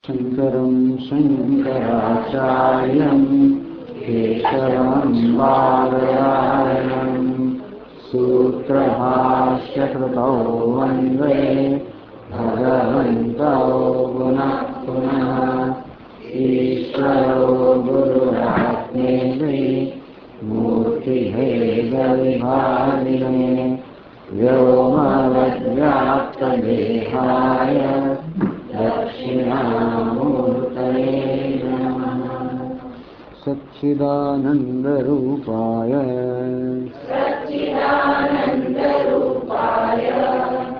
शंकरं शंकराचार्यं केशवं बादरायणं सूत्रभाष्यकृतौ वन्दे भगवन्तौ पुनः पुनः। ईश्वरो गुरुरात्मेति मूर्तिभेदविभागिने व्योमवद्व्याप्तदेहाय दक्षिणामूर्तये नमः। सच्चिदानन्दरूपाय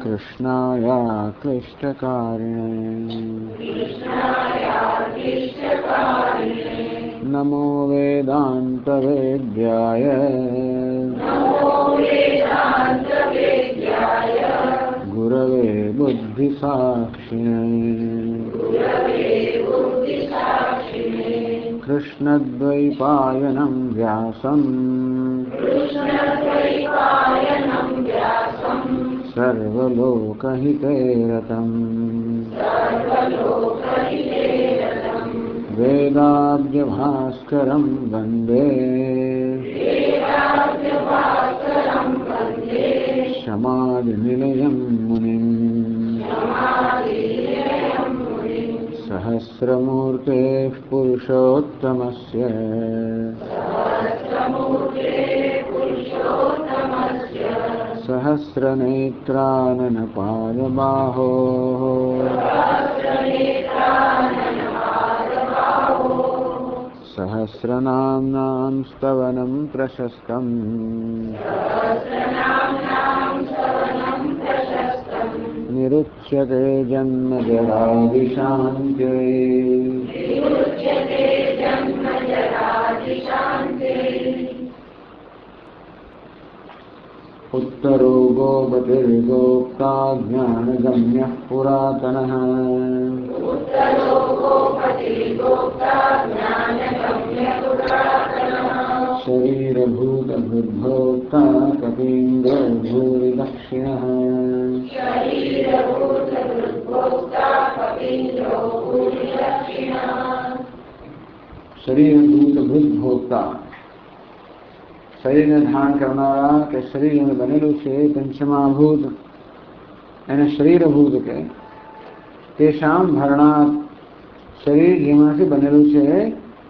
कृष्णाय क्लिष्टकारिणे नमो वेदान्तवेद्याय गुरवे बुद्धिसाक्षिणे कृष्णद्वैपायनं व्यासं सर्वलोकहितैरतं वेदाब्जभास्करं वन्दे समाधिनिलयं मुनिम्। सहस्रमूर्तेः पुरुषोत्तमस्य सहस्रनेत्राननपादबाहोः सहस्रनाम्नां स्तवनं प्रशस्तम् निरुच्यते जन्मजरादिशान्त्यै। उत्तरो गोपतिर्गोप्ता ज्ञानगम्यः पुरातनः शरीरभूतभृद्भोक्ता कपीन्द्रो भूरिदक्षिणः। शरीरभूत भूतभोक्ता शरीर ने धारण करनारा के शरीर में बनेलू छे पंचमाभूत एने शरीरभूत के तेषां भरणात् शरीर जेमांथी बनेलू छे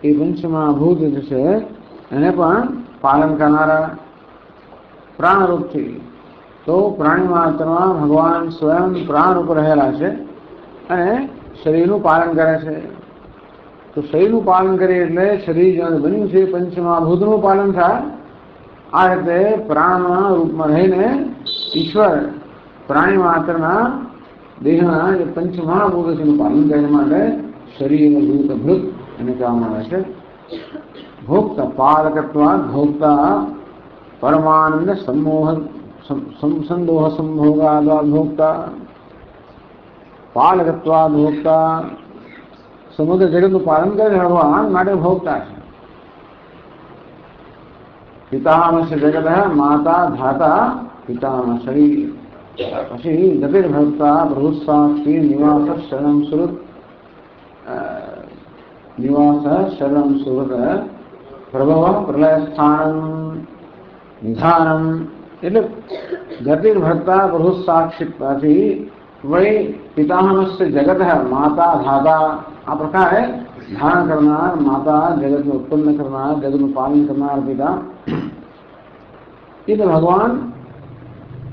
ए पंचमाभूत छे एने पण पालन करनारा प्राणरूप थी। तो प्राणी मात्रमा भगवान स्वयं प्राण रूप रहेला छे अने शरीरનું પાલન કરે છે। તો શરીરનું પાલન કરે એટલે શરીર જ્યારે બન્યું છે પંચમહાભૂતનું પાલન થાય। આ રીતે પ્રાણના રૂપમાં રહીને ઈશ્વર પ્રાણી માત્રના દેહના જે પંચમહાભૂત છે એનું પાલન કરવા માટે શરીરભૂતભૃત એને કહેવામાં આવે છે। ભોક્તા પાલકત્વાદ ભોક્તા પરમાનંદ સમોહ સંદોહ સંભોગાદ ભોક્તા પાલકત્વાદ ભોક્તા સમગ્ર જગતનું પાલન કરે ભગવાન માટે ભોગતા છે। પિતામહ જગત માતા ધાતા પિતામહ શરીર પછી ગતિર્ભક્તા પ્રભુસાક્ષી નિવાસ શરણમ સુરત નિવાસ શરણમ સુરત પ્રભવ પ્રલયસ્થાનમ નિધાનમ। એટલે ગતિર્ભક્તા પ્રભુસાક્ષિત્વાથી वही पितामहस्य जगत है माता धाता आ प्रकार है धारण करना माता जगत में उत्पन्न करना जगत में पालन करना पिता ये तो भगवान।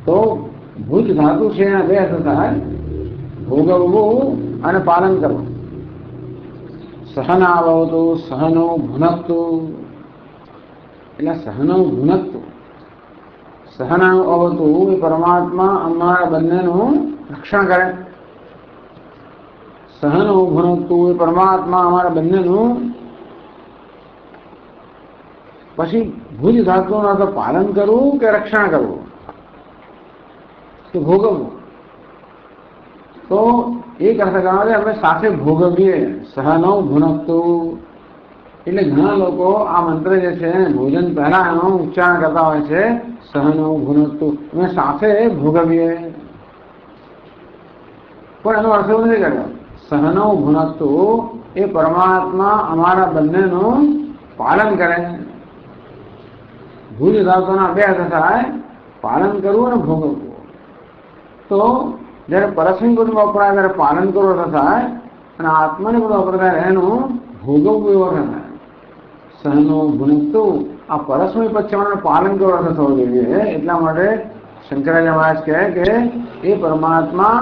तो भूत धातु से वे होता है भोगवो अने पालन करो। सहनावतु सहनो भुनक्तु એટલે सहनो भुनक्तु सहनावतु ये परमात्मा अमारा બંનેનું રક્ષણ કરે। સહનો ભુનક્તુ એ પરમાત્મા અમારા બંનેનું પછી ભુજ ધાતુના તો પાલન કરવું કે રક્ષણ કરવું કે ભોગવવું। તો એક અર્થ કહેવાય આપણે સાથે ભોગવીએ સહનો ભુનક્તુ। એટલે ઘણા લોકો આ મંત્ર જે છે ભોજન પહેલા એનો ઉચ્ચારણ કરતા હોય છે સહનો ભુનક્તુ અમે સાથે ભોગવીએ। પણ એનો અર્થ એવું નથી કર્યો સહનો ભુનક્તુ એ પરમાત્મા અમારા બંનેનું પાલન કરે. ભુજ ધાતુના બે અર્થ થાય, પાલન કરવું અને ભોગવવું. તો જ્યારે પરસ્મિન પદ વપરાય ત્યારે પાલન કરવું અર્થ થાય, અને આત્માને પદ વપરાય એનું ભોગવવું એવો અર્થ થાય. સહનો ભુનક્તુ આ પરસ્મય પદ પાલન કરવું અર્થ થવો જોઈએ. એટલા માટે શંકરાચાર્ય મહારાજ કહે કે એ પરમાત્મા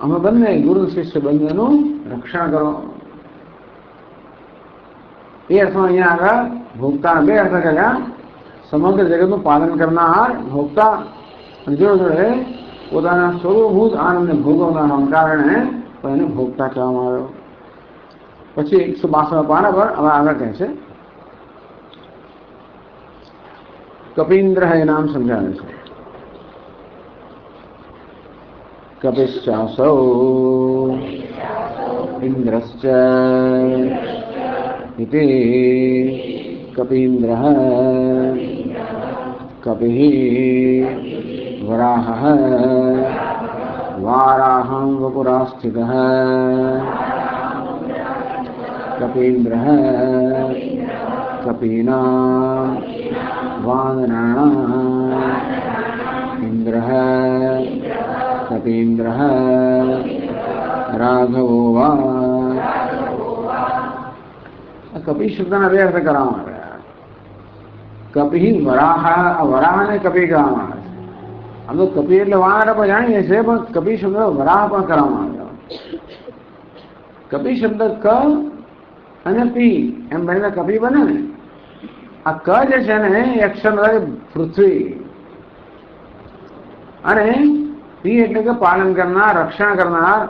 અમે બંને ગુરુ શિષ્ય બંનેનું રક્ષણ કરો. એ અર્થમાં અહીંયા આગળ ભોગતા બે અર્થ કર્યા. સમગ્ર જગતનું પાલન કરનાર ભોગતા, અને જોડે જોડે પોતાના સ્વરૂપભૂત આનંદને ભોગવવાના કારણે પણ એને ભોગતા કહેવામાં આવ્યો. પછી 162 પાના પર હવે આગળ કહે છે, કપિન્દ્ર એ નામ સમજાવે છે. કપિશ્ચાસૌ ઇન્દ્રશ્ચ ઇતિ કપિન્દ્રઃ કપિઃ વરાહઃ વારાહં વપુરાસ્થિતઃ કપિન્દ્રઃ કપીનાં વાનરાણાં ઇન્દ્રઃ કપીન્દ્રઃ રાઘવો વા. કપિ શબ્દના બે અર્થ કરવામાં આવ્યા. કપિ વરાહ, વરાહને કપિ કહેવામાં આવે છે. આમ તો કપિ એટલે વાનર આપણે જાણીએ છીએ, પણ કપિ શબ્દ વરાહ પણ કરવામાં આવ્યો. કપિ શબ્દ ક અને પી એમ બનીને કપિ બને ને. આ ક જે છે ને એ અક્ષર પૃથ્વી, અને પી એટલે કે પાલન કરનાર, રક્ષણ કરનાર.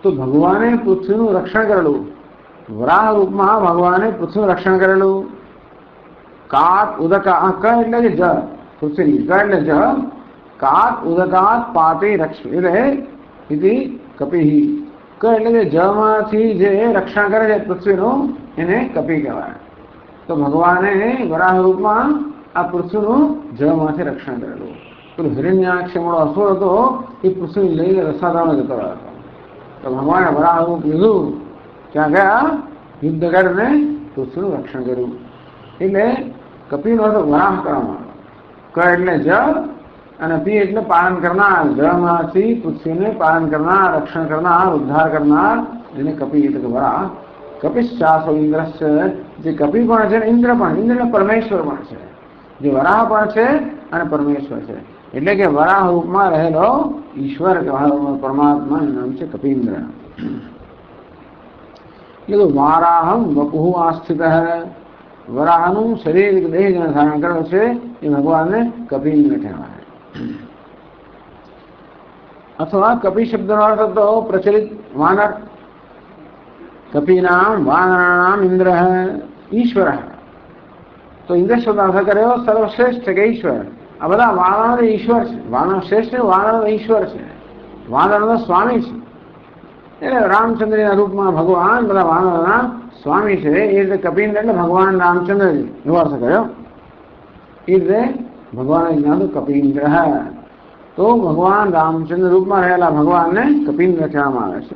તો ભગવાને પૃથ્વીનું રક્ષણ કરેલું. વરાહ રૂપમાં ભગવાને પૃથ્વીનું રક્ષણ કરેલું. કાત ઉદકા, ક એટલે કે જ પૃથ્વી, ક એટલે જ. કાત ઉદકાત પાતે રક્ષ એટલે કપિ. ક એટલે કે જમાંથી જે રક્ષણ કરે છે પૃથ્વીનું એને કપિ કહેવાય. તો ભગવાને વરાહ રૂપમાં આ પૃથ્વીનું જળમાંથી રક્ષણ કરેલું. પેલું હિરણ્યાક્ષ મોડો અસુર હતો, એ પૃથ્વી લઈને રસાદામાં જતો રહ્યો હતો. તો ભગવાને વરાહ રૂપ લીધું, ત્યાં ગયા, યુદ્ધ કરીને પૃથ્વીનું રક્ષણ કર્યું. એટલે કપિનો અર્થ વરાહ કરવામાં. ક એટલે જળ અને પી એટલે પાલન કરનાર. જળમાંથી પૃથ્વીને પાલન કરનાર, રક્ષણ કરનાર, ઉદ્ધાર કરનાર એને કપિ એટલે વરાહ. કપિશ્ચાસો ઇન્દ્રશ્ચ, જે કપિ પણ છે ઇન્દ્ર પણ. ઇન્દ્ર પરમેશ્વર પણ છે, જે વરાહ પણ છે અને પરમેશ્વર છે. એટલે કે વરાહ રૂપમાં રહેલો ઈશ્વર પરમાત્મા એનું નામ છે કપિન્દ્ર. એટલે વારાહમ વપુઃ આસ્થિત. વરાહનું શરીર દેહ જેને ધારણ કર્યો છે એ ભગવાનને કપિન્દ્ર કહેવાય. અથવા કપિ શબ્દનો અર્થ તો પ્રચલિત વાનર. કપિનામ વાનરાણામ ઇન્દ્ર ઈશ્વર. તો ઇન્દ્ર શબ્દ અર્થ કર્યો સર્વશ્રેષ્ઠ કે ઈશ્વર. આ બધા વાનર ઈશ્વર છે. વાનર શ્રેષ્ઠ, વાનર ઈશ્વર છે, વાનરનો સ્વામી છે. એટલે રામચંદ્રના રૂપમાં ભગવાન બધા વાનરોના સ્વામી છે. એ રીતે કપિન્દ્ર એટલે ભગવાન રામચંદ્રજી એવો અર્થ કર્યો. એ રીતે ભગવાન નામ કપિન્દ્ર. તો ભગવાન રામચંદ્ર રૂપમાં રહેલા ભગવાનને કપિન્દ્ર કહેવામાં આવે છે.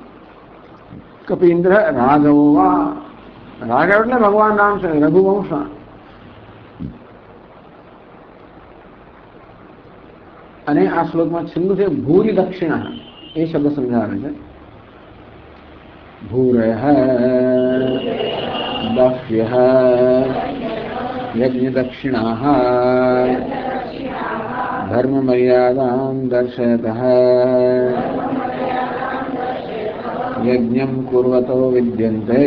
કપિન્દ્ર રાઘવો વા. રાઘવ એટલે ભગવાન રામચંદ્ર, રઘુવંશ. અને આ શ્લોકમાં છેલ્લું છે ભૂરી દક્ષિણા. એ શબ્દ સમજાવે છે. ભૂરયઃ બહ્વ્યઃ યજ્ઞ દક્ષિણાઃ ધર્મ મર્યાદાં દર્શયતઃ યજ્ઞં કુર્વતો વિદ્યન્તે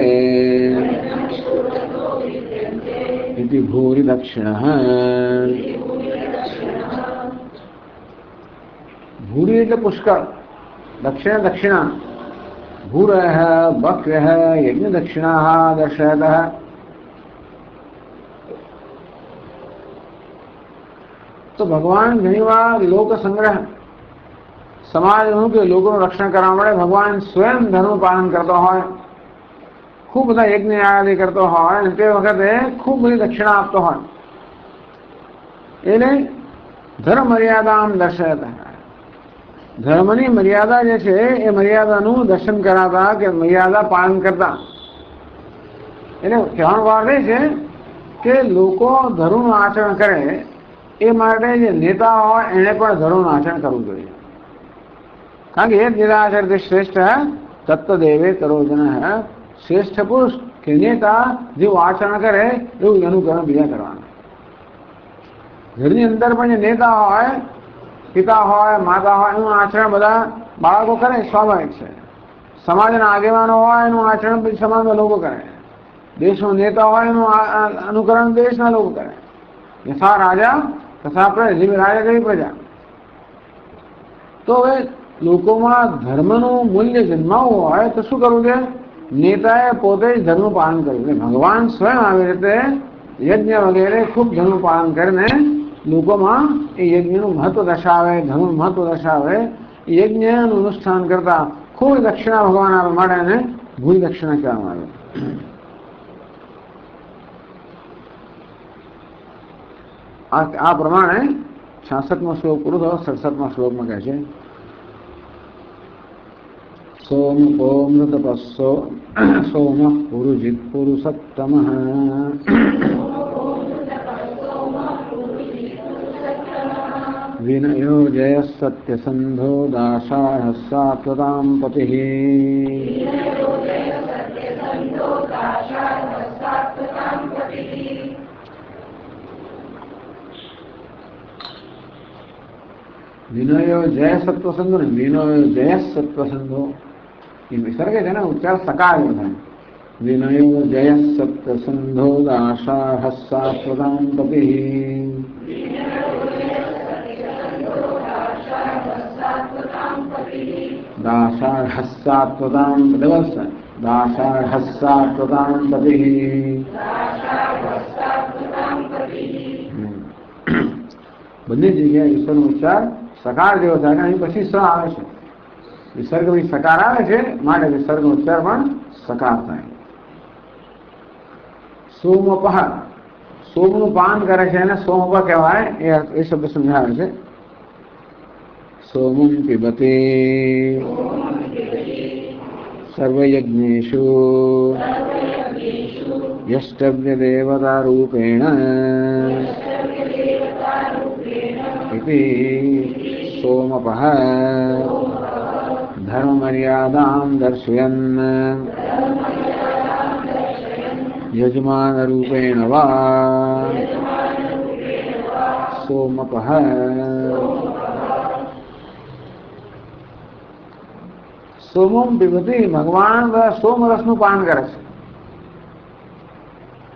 ઇતિ ભૂરિ દક્ષિણઃ. ભૂરી એટલે પુષ્કળ, દક્ષિણ દક્ષિણા. ભૂરયઃ બહ્વ્યઃ યજ્ઞ દક્ષિણાઃ દર્શયતઃ. તો ભગવાન ઘણીવાર લોક સંગ્રહ, સમાજનું કે લોકોનું રક્ષણ કરવા માટે ભગવાન સ્વયં ધર્મ પાલન કરતો હોય, ખૂબ બધા યજ્ઞ આદિ કરતો હોય, અને તે વખતે ખૂબ બધી દક્ષિણા આપતો હોય. એને ધર્મ મર્યાદામ દર્શયતઃ. ધર્મની મર્યાદા જે છે એ મર્યાદાનું દર્શન કરાતા કે મર્યાદા પાલન કરતા. એટલે કહેવાનો ભાવ એ છે કે લોકો ધર્મનું આચરણ કરે એ માટે જે નેતા હોય એને પણ ધર્મનું આચરણ કરવું જોઈએ. કારણ કે એ નિરાચર શ્રેષ્ઠ તત્વદેવે તરોજન. શ્રેષ્ઠ પુરુષ કે નેતા જેવું આચરણ કરે એવું અનુકરણ બીજા કરવાનું. ઘરની અંદર પણ જે નેતા હોય, પિતા હોય, માતા હોય, એનું આચરણ બધા બાળકો કરે સ્વાભાવિક છે. સમાજના આગેવાનો હોય એનું આચરણ પછી સમાજના લોકો કરે. દેશનો નેતા હોય એનું અનુકરણ દેશના લોકો કરે. યથા રાજા તથા પ્રજા, જેવી રાજા જેવી પ્રજા. તો હવે લોકોમાં ધર્મનું મૂલ્ય જન્માવવું હોય તો શું કરવું છે? નેતાએ પોતે જ ધર્મનું પાલન કરવું. ભગવાન સ્વયં આવી રીતે યજ્ઞ વગેરે ખૂબ ધર્મનું પાલન કરીને લોકોમાં એ યજ્ઞનું મહત્વ દર્શાવે, ધર્મનું મહત્વ દર્શાવે. યજ્ઞનું અનુષ્ઠાન કરતા ખૂબ દક્ષિણા ભગવાન આપવા માટે એને ભૂલ દક્ષિણા કહેવામાં આવે. આ પ્રમાણે 66મો શ્લોક પૂરો થયો. 67મા શ્લોકમાં કહે છે સોમકો મૃતપસ્સો સોમ પુરુજિત પુરુષોત્તમ વિનયો જય સત્યસંધો દાસાઢ સાત્વતામ પતિ. વિનયો જય સત્વસંધો ને વિનયો જય સત્વસંધો એ વિસર્ગ છે ને, ઉચ્ચાર સકાર થાય. વિનયો જય સત્વસંધો દાસાઢ સાત્વતામ પતિ. દાસાઢ સાત્વતામ દિવસ દાસાઢ સાત્વતામ પતિ. બંને જગ્યાએ ઈશ્વરનો ઉચ્ચાર સકાર જેવો થાય. અહીં પછી સ આવે છે. વિસર્ગ પછી સકાર આવે છે માટે વિસર્ગનો ઉચ્ચાર પણ સકાર થાય. સોમપહ, સોમનું પાન કરે છે એને સોમપ કહેવાય. એ શબ્દ સમજાવે છે. સોમં પિબતે સર્વયજ્ઞેષુ યષ્ટવ્ય દેવતા રૂપેણ ઇતિ સોમપઃ ધર્મમર્યાદાં દર્શયન યજમાનરૂપેણ વા સોમપઃ. સોમમ પીબતી, ભગવાન સોમરસનું પાન કરે છે.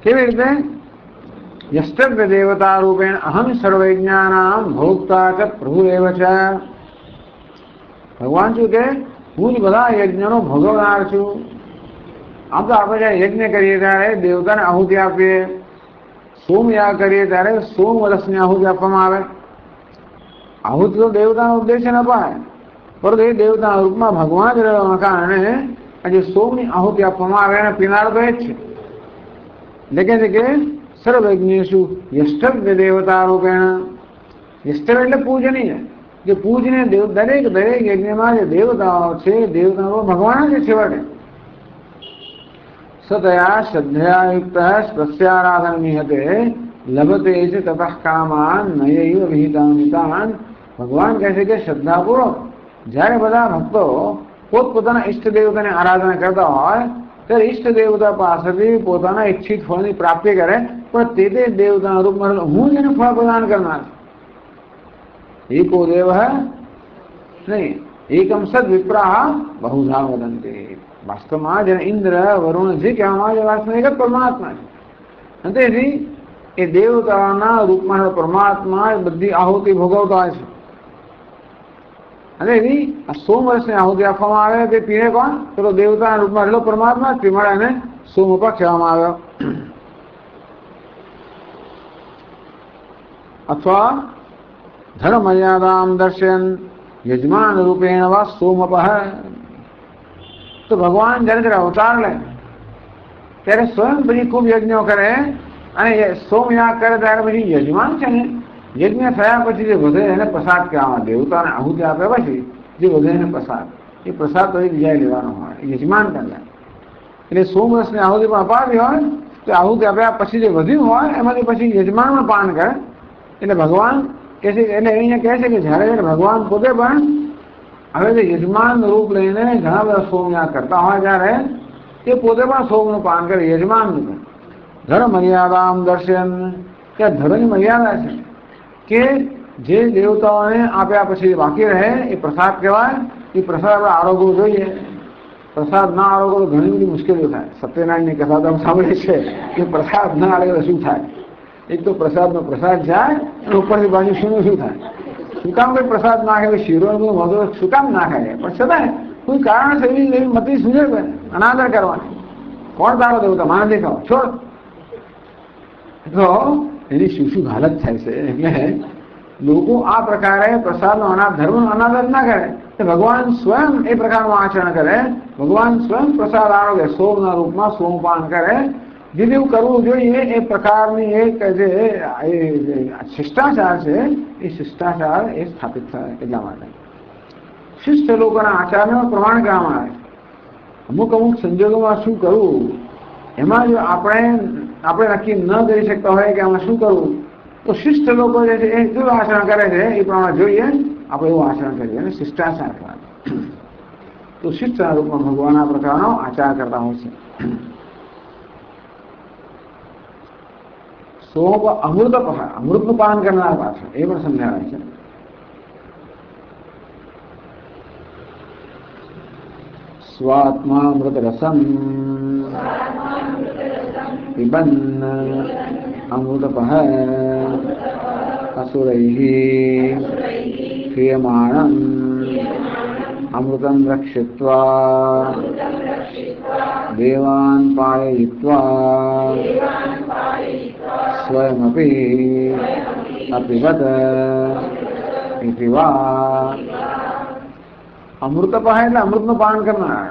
કેવી રીતે? યષ્ટવ્ય દેવતા રૂપેણ અહમ સર્વયજ્ઞાનામ ભોક્તા ચ પ્રભુરેવ ચ. ભગવાન શું કે હું જ બધા યજ્ઞનો ભોગવનાર છું. આમ તો આપણે જ્યારે યજ્ઞ કરીએ ત્યારે દેવતાને આહુતિ આપીએ, સોમયાગ કરીએ ત્યારે સોમરસની આહુતિ આપવામાં આવે. આહુતિ તો દેવતાનો ઉદ્દેશ્ય ન અપાય, પરંતુ એ દેવતાના રૂપમાં ભગવાન જ રહેવાના કારણે આજે સોમની આહુતિ આપવામાં આવે અને પીનાર તો એ જ છે. એટલે કે છે કે સર્વયજ્ઞેષુ યષ્ટવ્ય દેવતા રૂપેણ. યષ્ટવ્ય એટલે પૂજનીય, જે પૂજને દરેક દરેક યજ્ઞમાં જે દેવતાઓ છે, દેવતાઓ ભગવાન જ છેવટે. સતયા શ્રદ્ધયા યુક્ત સ્પસ્યારાધનમીહતે લભતે છે તતઃ કામાન નયૈવ વિહિતામિતાન. ભગવાન કહે છે કે શ્રદ્ધાપૂર્વક જ્યારે બધા ભક્તો પોતપોતાના ઈષ્ટ દેવતાને આરાધના કરતા હોય ત્યારે ઈષ્ટ દેવતા પાસેથી પોતાના ઈચ્છિત ફળની પ્રાપ્તિ કરે, પણ તે દેવતાના રૂપમાં હું જ એને ફળ પ્રદાન કરનાર. એકો દેવ નહીં એકમ સદ વિપ્રાહ બહુધા વદંતે. વાસ્તવમાં જેને ઇન્દ્ર વરુણ જે કહેવામાં આવે વાસ્તવમાં એક જ પરમાત્મા છે. અને તેથી એ દેવતાના રૂપમાં પરમાત્મા બધી આહુતિ ભોગવતા હોય છે. અને એની આ સોમરસની આહુતિ આપવામાં આવે તે પીને કોણ? તો દેવતાના રૂપમાં રહેલો પરમાત્મા તે મળે એને સોમપ કહેવામાં આવ્યો. અથવા ધર્મ મર્યાદામ દર્શન યજમાન રૂપેણ વા સોમપ. તો ભગવાન જયારે જયારે અવતાર લે ત્યારે સ્વયં પછી ખૂબ યજ્ઞો કરે અને સોમયાગ કરે ત્યારે પછી યજમાન છે ને યજ્ઞ થયા પછી જે વધે એને પ્રસાદ કહેવામાં. દેવતાને આહુતિ આપ્યા પછી જે વધે એને પ્રસાદ, એ પ્રસાદ તો બીજાએ લેવાનો હોય, યજમાન કરે. એટલે સોમરસની આહુતિ પણ અપાવી હોય તો આહુતિ આપ્યા પછી જે વધ્યું હોય એમાંથી પછી યજમાન પણ પાન કરે. એટલે ભગવાન કહે છે, એટલે અહીંયા કહે છે કે જ્યારે ભગવાન પોતે પણ હવે જે યજમાન રૂપ લઈને ઘણા બધા સોમયાગ કરતા હોય ત્યારે એ પોતે પણ સોમનું પાન કરે, યજમાનનું કરે. ધર્મ મર્યાદામ દર્શન, કે ધર્મની મર્યાદા છે કે જે દેવતાઓને આપ્યા પછી બાકી રહે એ પ્રસાદ કહેવાય. એ પ્રસાદ આપણે આરોગવો જોઈએ. પ્રસાદ ના આરોગવો તો ઘણી બધી મુશ્કેલીઓ થાય. સત્યનારાયણની કથા તો સાંભળે છે કે પ્રસાદ ના આરોગે તો શું થાય. એક તો પ્રસાદનો પ્રસાદ જાય અને ઉપરની બાજુ શું થાય. શું કામ કોઈ પ્રસાદ નાખે, શીરો વધુ શું કામ નાખે, પણ છતાં કોઈ કારણ એવી મતી સૂજે અનાદર કરવાની. કોણ તારો દેવતા માને દેખાવ છોડ. તો એની શું હાલત થાય છે. એટલે લોકો આ પ્રકારે પ્રસાદનો ધર્મનો અનાદર ના કરે. ભગવાન સ્વયં એ પ્રકારનું આચરણ કરે. ભગવાન સ્વયં પ્રસાદ આરોગે, સોમના રૂપમાં સોમપાન કરે. જે જેવું કરવું જોઈએ એ પ્રકારની એક જે શિષ્ટાચાર છે એ શિષ્ટાચાર એ સ્થાપિત થાય. એટલા માટે શિષ્ટ લોકોના આચારનું પ્રમાણ કરવામાં આવે. અમુક સંજોગોમાં શું કરવું એમાં જો આપણે નક્કી ન કરી શકતા હોય કે આમાં શું કરવું, તો શિષ્ટ લોકો જે છે એ કેવું આચરણ કરે છે એ પ્રમાણે જોઈએ આપણે એવું આચરણ કરીએ અને શિષ્ટાચાર કરાવે. તો શિષ્ટના રૂપમાં ભગવાન આ પ્રકારનો આચાર કરતા હોય છે. સોમ અમૃતનું પાન કરનાર પાછળ એ પણ સમજાવે છે. સ્વાત્મામૃત રસમ પિબન્ન અમૃતપઃ અસુરૈઃ ક્રિયમાણં અમૃતં રક્ષિત્વા દેવાન પાયયિત્વા સ્વયમપી અપિબત ઇતિ વા. અમૃતપઃ એટલે અમૃતનું પાન કરનાર.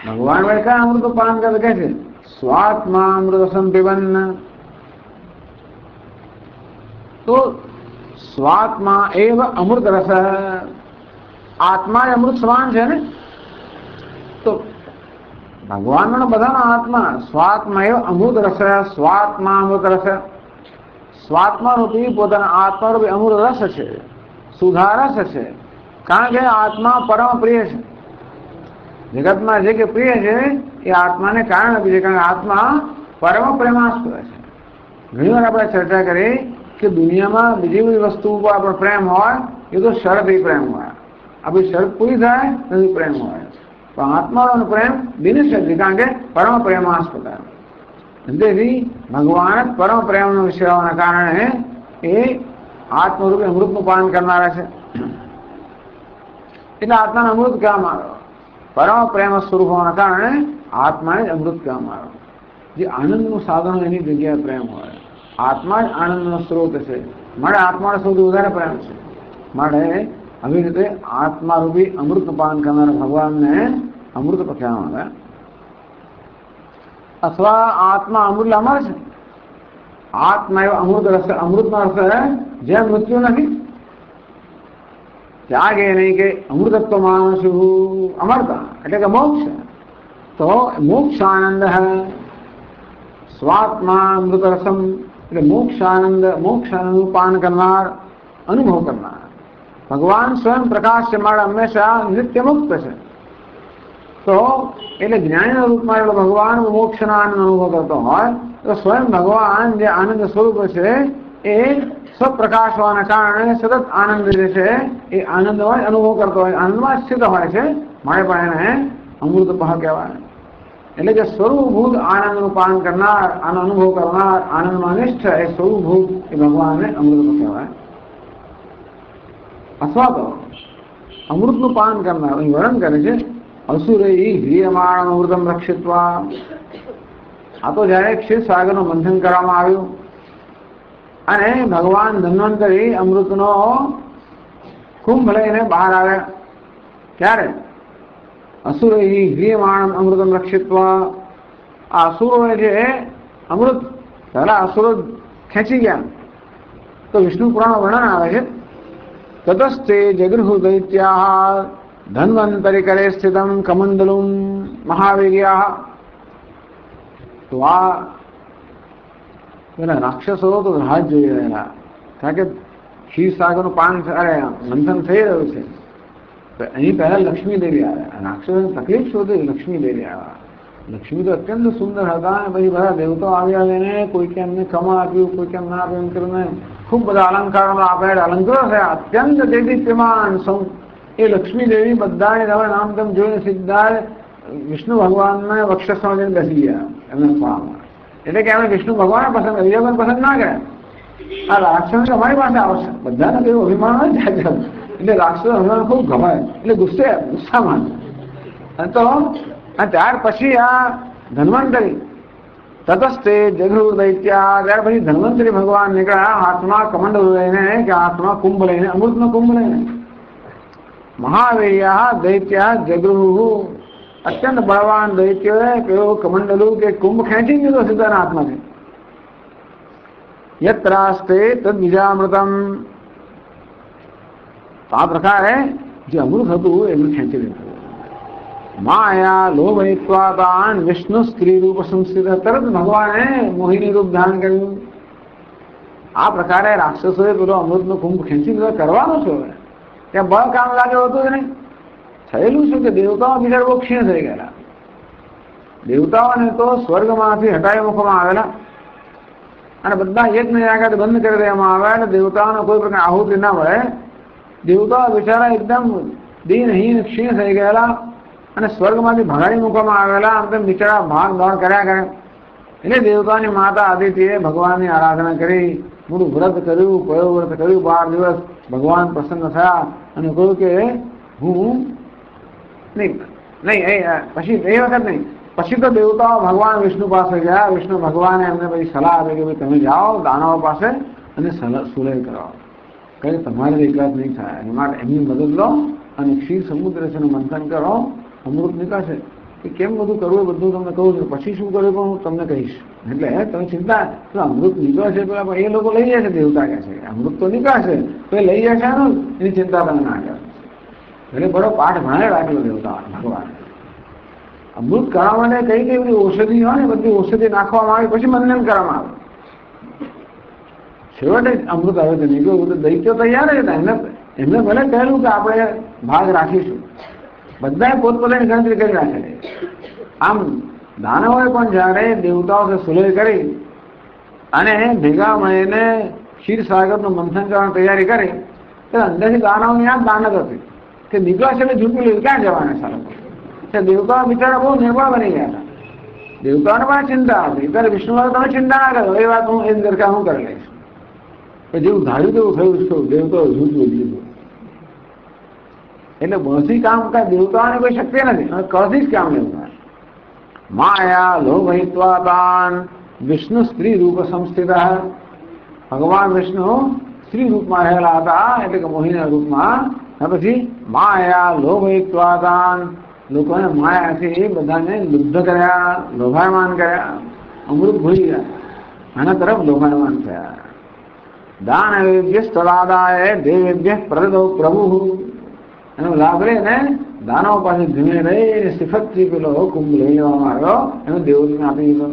ભગવાન ભાઈ કયા અમૃતનું પાન કરે કહે છે? સ્વાત્મા અમૃતસમ પિબન્ન. તો સ્વાત્મા એવ અમૃત રસ, આત્મા એ અમૃત સમાન છે ને. તો ભગવાનનો બધાનો આત્મા સ્વાત્મા એવ અમૃત રસ, સ્વાત્મા અમૃત રસ. સ્વાત્મા રૂપી પોતાના આત્મા રૂપી અમૃત રસ છે, સુધારસ છે. કારણ કે આત્મા પરમ પ્રિય છે. જગતમાં જે કે પ્રિય છે એ આત્માને કારણ આપી છે. કારણ કે આત્મા પરમ પ્રેમાસ્પદ છે. ઘણી વાર આપણે ચર્ચા કરી કે દુનિયામાં બીજી બધી વસ્તુ ઉપર આપણો પ્રેમ હોય એ તો શરતથી પ્રેમ હોય. આપણી શરત પૂરી થાય નથી પ્રેમ હોય. પણ આત્માનો પ્રેમ બિનશરતી, કારણ કે પરમ પ્રેમાસ્પદ. તેથી ભગવાન જ પરમ પ્રેમનો વિષય હોવાના કારણે એ આત્મરૂપે અમૃતનું પાન કરનારા છે. એટલે આત્માને અમૃત કહેવામાં આવ્યો. પરમ પ્રેમ સ્વરૂપ હોવાના કારણે આત્માને જ અમૃત કહેવામાં આવ્યો. જે આનંદનું સાધન એની જગ્યાએ પ્રેમ હોય. આત્મા જ આનંદનો સ્ત્રોત છે. માટે આત્માનો સૌથી વધારે પ્રેમ છે. માટે આવી રીતે આત્મારૂપી અમૃતનું પાન કરનારા ભગવાનને અમૃત કહેવામાં આવે. અથવા આત્મા અમૃત અમર છે. આત્મા એવો અમૃત રસ. અમૃતનો અર્થ જેમ મૃત્યુ નથી, ત્યાગે નહીં કે અમૃતત્વ માનશું અમરતા એટલે કે મોક્ષ. તો મોક્ષ આનંદ સ્વાત્મા અમૃત રસમ એટલે મોક્ષાનંદનું પાન કરનાર, અનુભવ કરનાર. ભગવાન સ્વયં પ્રકાશ છે, માટે હંમેશા નિત્ય મુક્ત છે. તો એટલે જ્ઞાનીના રૂપમાં એટલે ભગવાન મોક્ષના આનંદ અનુભવ કરતો હોય તો સ્વયં ભગવાન જે આનંદ સ્વરૂપ છે એ સ્વપ્રકાશ હોવાના કારણે સતત આનંદ જે છે એ આનંદમાં અનુભવ કરતો હોય, આનંદમાં સ્થિત હોય છે. માટે પણ એને અમૃતપઃ કહેવાય. એટલે કે સ્વરૂપભૂત આનંદનું પાન કરનાર, આનો અનુભવ કરનાર, આનંદમાં નિષ્ઠ એ સ્વરૂપભૂત એ ભગવાનને અમૃત કહેવાય. અથવા તો અમૃતનું પાન કરનાર અહીં વર્ણન કરે છે અસુરૈ હિયમાણ અમૃતમ રક્ષિત્વા. આ તો જયારે ક્ષીરસાગરનું મંથન કરવામાં આવ્યું અને ભગવાન ધન્વંતરી અમૃતનો કુંભ લઈને બહાર આવ્યા ત્યારે અસુરૈ હિયમાણ અમૃતમ રક્ષિત્વા. આ અસુરોએ જે અમૃત પહેલા અસુરો ખેંચી ગયા. તો વિષ્ણુ પુરાણનું વર્ણન આવે છે તતસ્તે જગૃહ દૈત્યા ધન્વંતરી કરે સ્થિતમ કમંડલુમ મહાવીર્યા. તો આ પેલા રાક્ષસો તો રાહ જોઈ રહેલા, કારણ કે ક્ષીરસાગરનું પાન મંથન થઈ રહ્યું છે. અહીં પહેલા લક્ષ્મી દેવી આવ્યા, રાક્ષસોની તકલીફ શું હતી? લક્ષ્મી દેવી આવ્યા. લક્ષ્મી તો અત્યંત સુંદર હતા, અને પછી બધા દેવતાઓ આવ્યા એને કોઈ કે એમને ખમા આપ્યું, કોઈ કેમ ના આપ્યું, એમ કરીને ખૂબ બધા અલંકારો આપેલા, અલંકારો થયા અત્યંત દેદીપ્યમાન. સૌ એ લક્ષ્મી દેવી બધા નામ તેમ જોઈને સીધા વિષ્ણુ ભગવાનને વક્ષસ્થળ જઈને બેસી ગયા એમના સ્વામાં. એટલે કે એમને વિષ્ણુ ભગવાન પસંદ, બીજા કોઈ પસંદ ના કરે. આ રાક્ષસ અમારી પાસે આવશે, બધાને કેવું અભિમાન જ જાય. એટલે રાક્ષસ અભિમાન ખૂબ ગમાય, એટલે ગુસ્સામાં. તો ત્યાર પછી આ ધન્વંતરી તતસ્તે જગૃહ દૈત્યા, ત્યાર પછી ધન્વંતરી ભગવાન નીકળ્યા હાથમાં કમંડલ લઈને, કે હાથમાં કુંભ લઈને, અમૃતનો કુંભ લઈને. મહાવીર્યા દૈત્યા જગૃહ, અત્યંત બળવાન દૈત્યોએ પેલો કમંડલું કે કુંભ ખેંચી દીધો સીધાના હાથમાંથી. યત્રાસ્તે તદ બીજામૃતમ, આ પ્રકારે જે અમૃત હતું એમને ખેંચી લીધું. માયા લોભયિત્વાદાન વિષ્ણુ સ્ત્રી રૂપ સંસ્થિત, તરત ભગવાને મોહિની રૂપ ધારણ કર્યું. આ પ્રકારે રાક્ષસોએ પેલો અમૃતનો કુંભ ખેંચી લીધો. કરવાનું છે હવે, ત્યાં બળ કામ લાગ્યો હતું જ નહીં. થયેલું શું કે દેવતાઓ બીજા બહુ ક્ષીણ થઈ ગયેલા. દેવતાઓને તો સ્વર્ગમાંથી હટાવી મૂકવામાં આવેલા, અને બધા યજ્ઞ યાગાદ બંધ કરી દેવામાં આવ્યા, અને દેવતાઓને કોઈ પ્રકાર આહુતિ ના મળે. દેવતાઓ બિચારા એકદમ દિનહીન ક્ષીણ થઈ ગયેલા, અને સ્વર્ગમાંથી ભગાડી મૂકવામાં આવેલા. આમ તેમ બિચારા ભાગ દોડ કર્યા કરે. એટલે દેવતાની માતા આદિત્યએ ભગવાનની આરાધના કરી, મોટું વ્રત કર્યું, કયો વ્રત કર્યું, 12 દિવસ ભગવાન પ્રસન્ન થયા અને કહ્યું કે હું નહીં, પછી એ વખત નહીં, પછી તો દેવતાઓ ભગવાન વિષ્ણુ પાસે ગયા. વિષ્ણુ ભગવાને એમને પછી સલાહ આપી કે ભાઈ તમે જાઓ દાનવો પાસે અને સુલેહ કરાવો, કહે તમારે વિકાસ નહીં થાય, એ માટે એમની મદદ લો અને ક્ષીર સમુદ્ર છે મંથન કરો, અમૃત નીકળશે. એ કેમ બધું કરવું એ બધું તમને કહું છું, પછી શું કર્યું પણ હું તમને કહીશ. એટલે તમે ચિંતા, અમૃત નીકળશે પેલા એ લોકો લઈ જશે, દેવતા કહે છે અમૃત તો નીકળશે તો એ લઈ જશે ને, એની ચિંતા તમે ના કરો. એટલે બડો પાઠ ભણાવી રાખ્યો દેવતા ભગવાન. અમૃત કરવા માટે કઈ કઈ બધી ઔષધિ હોય ને બધી ઔષધિ નાખવામાં આવે, પછી મંથન કરવામાં આવે. છેવટે અમૃત આવે છે નીકળ્યું. બધું દૈત્યો તૈયાર જ હતા, એમને ભલે કહેલું કે આપણે ભાગ રાખીશું, બધાએ પોતપોતાની ગણતરી કરી રાખેલી. આમ દાનવોએ પણ જયારે દેવતાઓ સુલેહ કરી અને ભેગા મળીને ક્ષીરસાગરનું મંથન કરવાની તૈયારી કરી, તો અંદરથી દાનવોની આ દાનત હતી કે નીકળશે એટલે ઝૂકી લીધું, ક્યાં જવાના સારા. દેવતાઓ બિચારા બહુ નિર્બળ બની ગયા હતા. દેવતાઓને પણ ચિંતા હતી. ત્યારે વિષ્ણુ તમે ચિંતા ના કરો, એ વાત હું એ દરકાર હું કરી લઈશ. જેવું ધાર્યું તેવું થયું છું, દેવતાઓ જૂઠું લીધું. એટલે બહુથી કામ દેવતાઓને કોઈ શક્તિ નથી, કળથી જ કામ લેવું. માયા લોભયિત્વાદાન વિષ્ણુ સ્ત્રી રૂપ સંસ્થિત, ભગવાન વિષ્ણુ સ્ત્રી રૂપમાં રહેલા હતા, એટલે કે મોહિના રૂપમાં. પછી માયા લોભયિત્વાદાન, લોકોને માયાથી બધાને લુબ્ધ કર્યા, લોભાયમાન કર્યા, અમૃત ભૂલી ગયા, આના તરફ લોભાયમાન થયા. દાનવેભ્ય સ્થળાદાય દેવેભ્ય પ્રદો પ્રભુ, એનો લાભ લઈને દાનવ પાસે ધીમે રહીને સિફતથી પેલો કુંભ લઈ લેવામાં આવ્યો, એનો દેવોને આપી દીધો.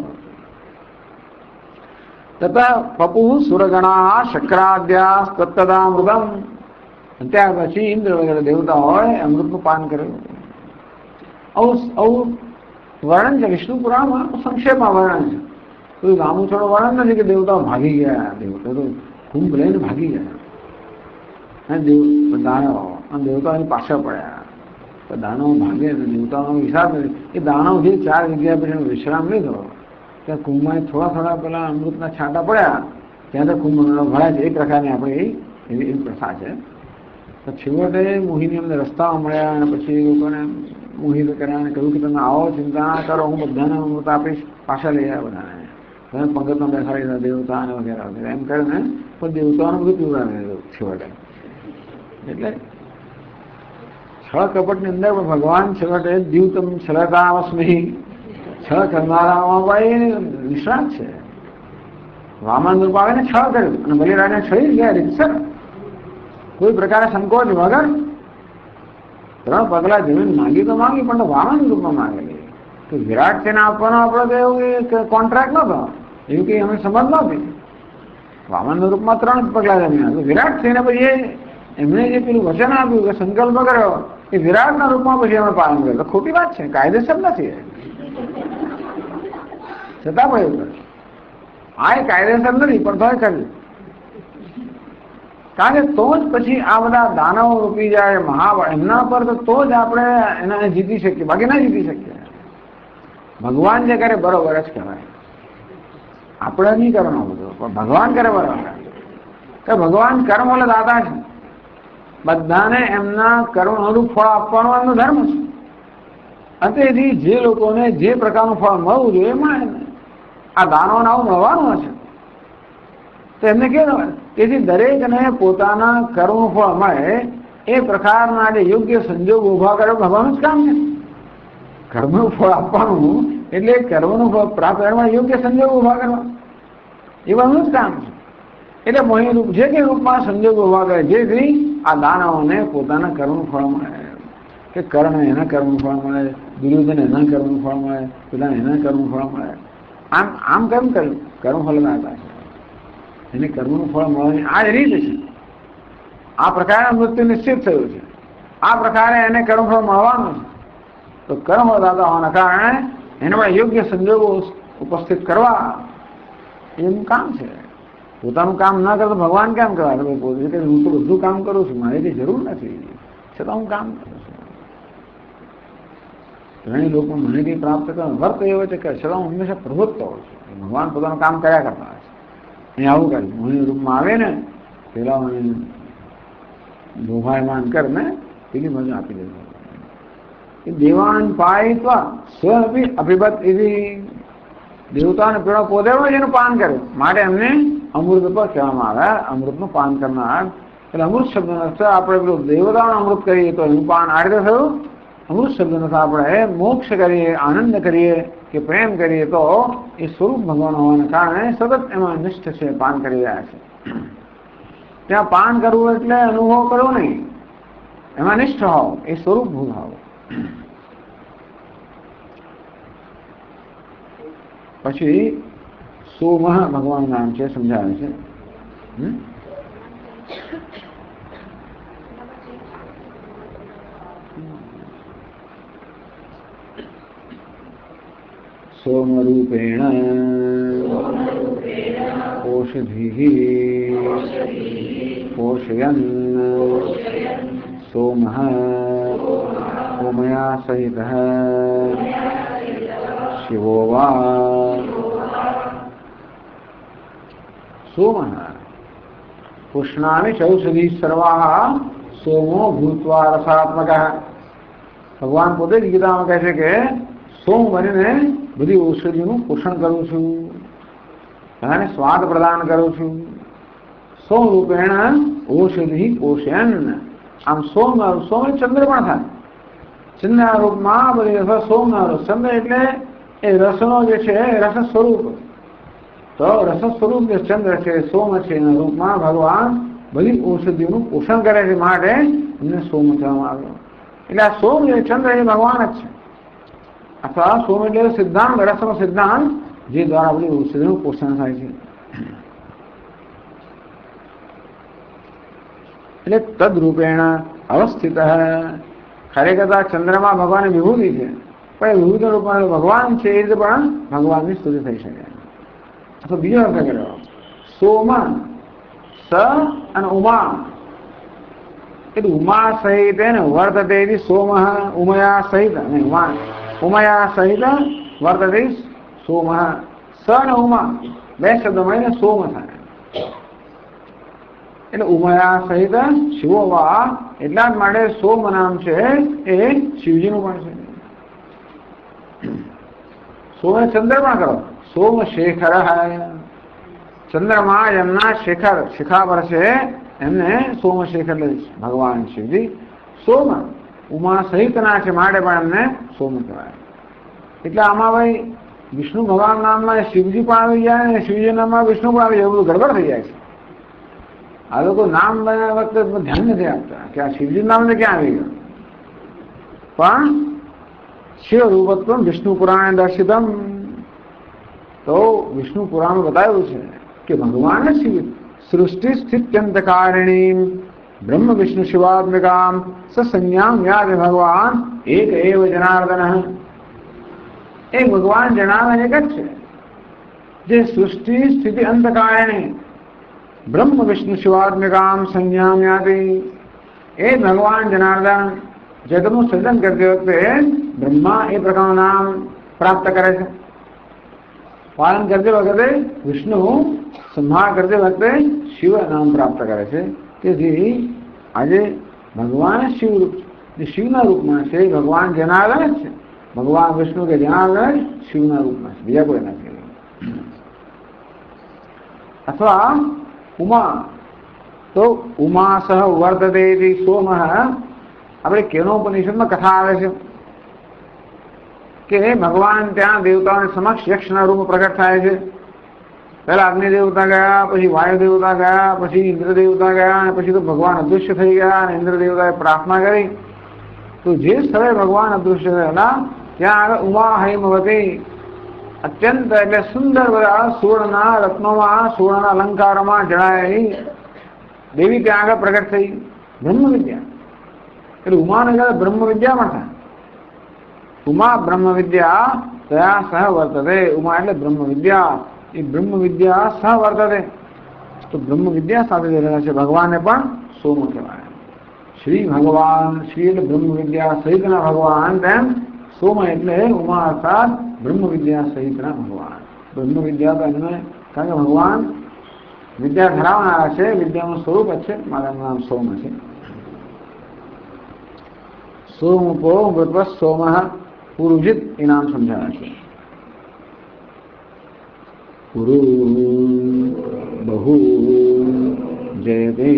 તથા પપુ સુરગણા શક્રાદ્યા તત્તદામૃતમ, ત્યાર પછી ઇન્દ્ર વગેરે દેવતા હોય અમૃતનું પાન કર્યું. આવું વર્ણન છે વિષ્ણુ પુરાણમાં, સંક્ષેપમાં વર્ણન છે. કોઈ લાંબુ થોડો વર્ણન નથી કે દેવતાઓ ભાગી ગયા, દેવતા તો કુંભ લઈને ભાગી ગયા. દાનવ દેવતાઓની પાછળ પડ્યા, તો દાનવ ભાગે તો દેવતાઓનો હિસાબ નથી. એ દાનવ જે 4 જગ્યા પછી વિશ્રામ લીધો, ત્યાં કુંભમાં થોડા પેલા અમૃતના છાંટા પડ્યા, ત્યાં તો કુંભ ભરાય છે. એ પ્રકારની આપણી એવી પ્રથા છે. તો છેવટે મોહિની અમને રસ્તામાં મળ્યા, અને પછી એ લોકોને મોહિત કર્યા અને કહ્યું કે તમે આવો, ચિંતા ના કરો, હું બધાને અમૃત આપીશ. પાછા લઈ આવ્યા બધાને, તમે પંગતમાં બેસાડી દીધા દેવતા અને વગેરે વગેરે એમ કરીને, પણ દેવતાઓને બધું પીવડાવી છેવટે. એટલે છળ કપટની અંદર પણ ભગવાન છેવટે જીવતમ છલતાવસ્મી, છળ કરનારામાં ભાઈ નિષ્ણાત છે. વામન રૂપ આવીને છળ કર્યું અને બલિરાજને છળી ગયા રીતસર. કોઈ પ્રકારે સંકોચ વગર 3 પગલા જમીન માંગી તો માંગી, પણ વામન રૂપમાં માંગેલી. તો વિરાટ સેને આપવાનો આપણે તો એવું કોન્ટ્રાક્ટ નતો, એવું કઈ અમે સમજ નહોતી. વામન રૂપમાં 3 પગલા જમીન. વિરાટ સેને પછી એમણે જે પેલું વચન આપ્યું કે સંકલ્પ કર્યો એ વિરાટના રૂપમાં પછી અમે પાલન કર્યું. તો ખોટી વાત છે, કાયદેસર નથી. છતાં પણ એવું કરે. આ એ કાયદેસર નથી, પણ તો કર્યું. કારણ કે તો જ પછી આ બધા દાનવો રૂપી જાય મહાબળ એમના પર, તો જ આપણે એને જીતી શકીએ, બાકી ના જીતી શકીએ. ભગવાન જે કરે બરોબર જ કહેવાય. આપણે નહીં કરવાનું બધું, પણ ભગવાન કરે બરોબર. કે ભગવાન કર્મ એટલે દાતા છે, બધાને એમના કર્મ અનુરૂપ ફળ આપવાનો એમનો ધર્મ છે. તેથી જે લોકોને જે પ્રકારનું ફળ મળવું જોઈએ એ મળે. આ દાનોને આવું મળવાનું હશે તો એમને કેવું. તેથી દરેકને પોતાના કર્મનું ફળ મળે એ પ્રકારના જે યોગ્ય સંજોગ ઉભા કરે ભગવાનનું જ કામ છે. કર્મનું ફળ આપવાનું એટલે કર્મનું ફળ પ્રાપ્ત કરવા યોગ્ય સંજોગ ઉભા કરવા એ બધાનું જ કામ છે. એટલે મોહિરૂપ જે કે રૂપમાં સંજોગ ઉભા કરે જેથી આ દાનવોને પોતાના કર્મનું ફળ મળે. કે કર્ણ એના કર્મનું ફળ મળે, દુર્યોધન એના કર્મનું ફળ મળે, પેલા એના કર્મનું ફળ મળે. આમ કેમ કર્યું? કર્મફળ દાતા છે, એને કર્મનું ફળ મળવાની આ રીત છે. આ પ્રકારે મૃત્યુ નિશ્ચિત થયું છે, આ પ્રકારે એને કર્મફળ મળવાનું છે. તો કર્મફળ દાતા હોવાના કારણે એને પણ યોગ્ય સંજોગો ઉપસ્થિત કરવા એનું કામ છે. પોતાનું કામ ના કરે તો ભગવાન કેમ કહેવાય? હું તો બધું કામ કરું છું, મારે કઈ જરૂર નથી, છતાં હું કામ કરું છું. ઘણી લોકો મને કઈ પ્રાપ્ત કરે વર્ત એવો છે કે છતાં હું હંમેશા પ્રવૃત્ત હોઉં છું. ભગવાન પોતાનું કામ કર્યા કરતા હોય છે. અહીં આવું કર્યું મોહિની રૂપમાં આવે ને પેલા લોભાયમાન કરીને પેલી મજા આપી દે. દેવાન પાયિત્વા સ્વયં અભિબત એવી દેવતાને પેલો પોતે એનું પાન કર્યું માટે એમને અમૃત પર કહેવામાં આવે. અમૃતનું પાન કરનાર એટલે અમૃત શબ્દ આપણે પેલું દેવતાનું અમૃત કરીએ તો એનું પાન આ રીતે થયું. અમૃત શબ્દ આપણે મોક્ષ કરીએ, આનંદ કરીએ કે પ્રેમ કરીએ તો એ સ્વરૂપ ભગવાન હોવાના કારણે સતત એમાં નિષ્ઠ છે, પાન કરી રહ્યા છે. ત્યાં પાન કરવું એટલે અનુભવ કરવો નહીં, એમાં નિષ્ઠ હોવ, એ સ્વરૂપ ભૂલ હોવ. પછી સોમહ ભગવાન નામ છે, સમજાવે છે. सोमरूपेण ओषधिः पोषयन् सोमः उमया सहितः शिवो वा सोमः पुष्णानि चौषधी सर्वाः सोमो भूत्वा रसात्मकः. भगवान પોતે જ ગીતામાં કહે છે કે સોમ બનીને બધી ઔષધિનું પોષણ કરું છું, અને સ્વાદ પ્રદાન કરું છું. સોમ રૂપેણ ઔષધિ પોષયન. આમ સોમ ચંદ્ર પણ થાય. ચંદ્રના રૂપમાં બધી રસ સોમના રસ. ચંદ્ર એટલે એ રસનો જે છે રસ સ્વરૂપ. તો રસ સ્વરૂપ જે ચંદ્ર છે સોમ છે એના રૂપમાં ભગવાન બધી ઔષધિઓનું પોષણ કરે છે માટે એમને સોમ કહેવામાં આવ્યો. એટલે આ સોમ જે ચંદ્ર એ ભગવાન જ છે. અથવા સોમ એટલે સિદ્ધાંત, રસનો સિદ્ધાંત જે દ્વારા બધી ઔષધિનું પોષણ થાય છે. એટલે તદરૂપેણ અવસ્થિત. ખરેખર ચંદ્રમાં ભગવાનની વિભૂતિ છે, પણ વિભૂતિ રૂપમાં ભગવાન છે એ રીતે પણ ભગવાનની સ્તુતિ થઈ શકે. અથવા બીજો અર્થ કર્યો સોમ સ અને ઉમા એટલે ઉમા સહિત એને વર્તતે સોમ ઉમયા સહિત અને ઉમયા સહિત વર્તતે સોમ. સ અને ઉમા બે શબ્દ મળીને સોમ થાય. એટલે ઉમયા સહિત શિવો વા એટલા જ માટે સોમ નામ છે એ શિવજીનું પણ છે. સોમ ચંદ્ર પણ કરો સોમ શેખર. ચંદ્રમાં એમના શેખર શિખા છે એમને સોમશેખર ભગવાન શિવજી સોમ ઉમા સહિતના છે માટે પણ એમને સોમ કહેવાય. એટલે આમાં ભાઈ વિષ્ણુ ભગવાન નામમાં શિવજી પણ આવી જાય અને શિવજી નામમાં વિષ્ણુ પણ આવી જાય, એવું ગડબડ થઈ જાય છે. આ લોકો નામ બનાવવા વખતે ધ્યાન નથી આપતા કે આ શિવજી નામ ને ક્યાં આવી ગયું. પણ શિવ રૂપત્વમ વિષ્ણુ પુરાણ દર્શિતમ, તો વિષ્ણુ પુરાણ બતાવ્યું છે કે ભગવાન શિવ સૃષ્ટિ સ્થિત્યંતકારિણી બ્રહ્મ વિષ્ણુ શિવાત્મિકામ સસંજ્ઞામ યાદ ભગવાન એક એવ જનાર્દન. એ ભગવાન જનાર્દન એક જ છે જે સૃષ્ટિ સ્થિતિ અંતકારિણી બ્રહ્મ વિષ્ણુ શિવાત્મિકામ સંજ્ઞામ યાતિ. એ ભગવાન જનાર્દન જગતનું સર્જન કરતી વખતે બ્રહ્મા એ પ્રકારનું નામ પ્રાપ્ત કરે છે, પાલન કરતી વખતે વિષ્ણુ સંહાર કરતી વખતે શિવ નામ પ્રાપ્ત કરે છે. તેથી આજે ભગવાન શિવ જે શિવના રૂપમાં છે, ભગવાન જનાર્દન જ છે. ભગવાન વિષ્ણુ કે જનાર્દન શિવના રૂપમાં છે, બીજા કોઈ નથી. અથવા ઉમા, તો ઉમા સહ વર્તતે સોમ. આપણે કેનોપનિષદમાં કથા આવે છે કે ભગવાન ત્યાં દેવતાઓની સમક્ષ યક્ષના રૂપ પ્રગટ થાય છે. પહેલા અગ્નિ દેવતા ગયા, પછી વાયુ દેવતા ગયા, પછી ઇન્દ્ર દેવતા ગયા, અને પછી તો ભગવાન અદૃશ્ય થઈ ગયા. અને ઇન્દ્ર દેવતાએ પ્રાર્થના કરી તો જે સ્થળે ભગવાન અદૃશ્ય થયેલા ત્યાં આગળ ઉમા હૈમવતી અત્યંત એટલે સુંદર બધા સુવર્ણના રત્નોમાં સુવર્ણના અલંકારોમાં જણાયેલી દેવી ત્યાં આગળ પ્રગટ થઈ. બ્રહ્મ વિદ્યા એટલે ઉમાને કહેવાય બ્રહ્મ વિદ્યા પણ થાય. ઉમા બ્રહ્મ વિદ્યા તયા સહ વર્તતે. ઉમા એટલે બ્રહ્મ વિદ્યા, એ બ્રહ્મ વિદ્યા સહ વર્તતે. તો બ્રહ્મ વિદ્યા સાથે રહેલા છે ભગવાનને પણ સોમ કહેવાય. શ્રી ભગવાન, શ્રી એટલે બ્રહ્મ વિદ્યા સહિતના ભગવાન, તેમ સોમ એટલે ઉમા અર્થાત બ્રહ્મ વિદ્યા સહિતના ભગવાન. બ્રહ્મ વિદ્યા તો એમને કારણ કે ભગવાન વિદ્યા ધરાવનારા છે, વિદ્યાનું સ્વરૂપ જ છે, મારાનું નામ સોમ છે. સોમપો મૃત્વ સોમ પુરુજિત એ નામ સમજાવે છે. પુરુ બહુ જયતે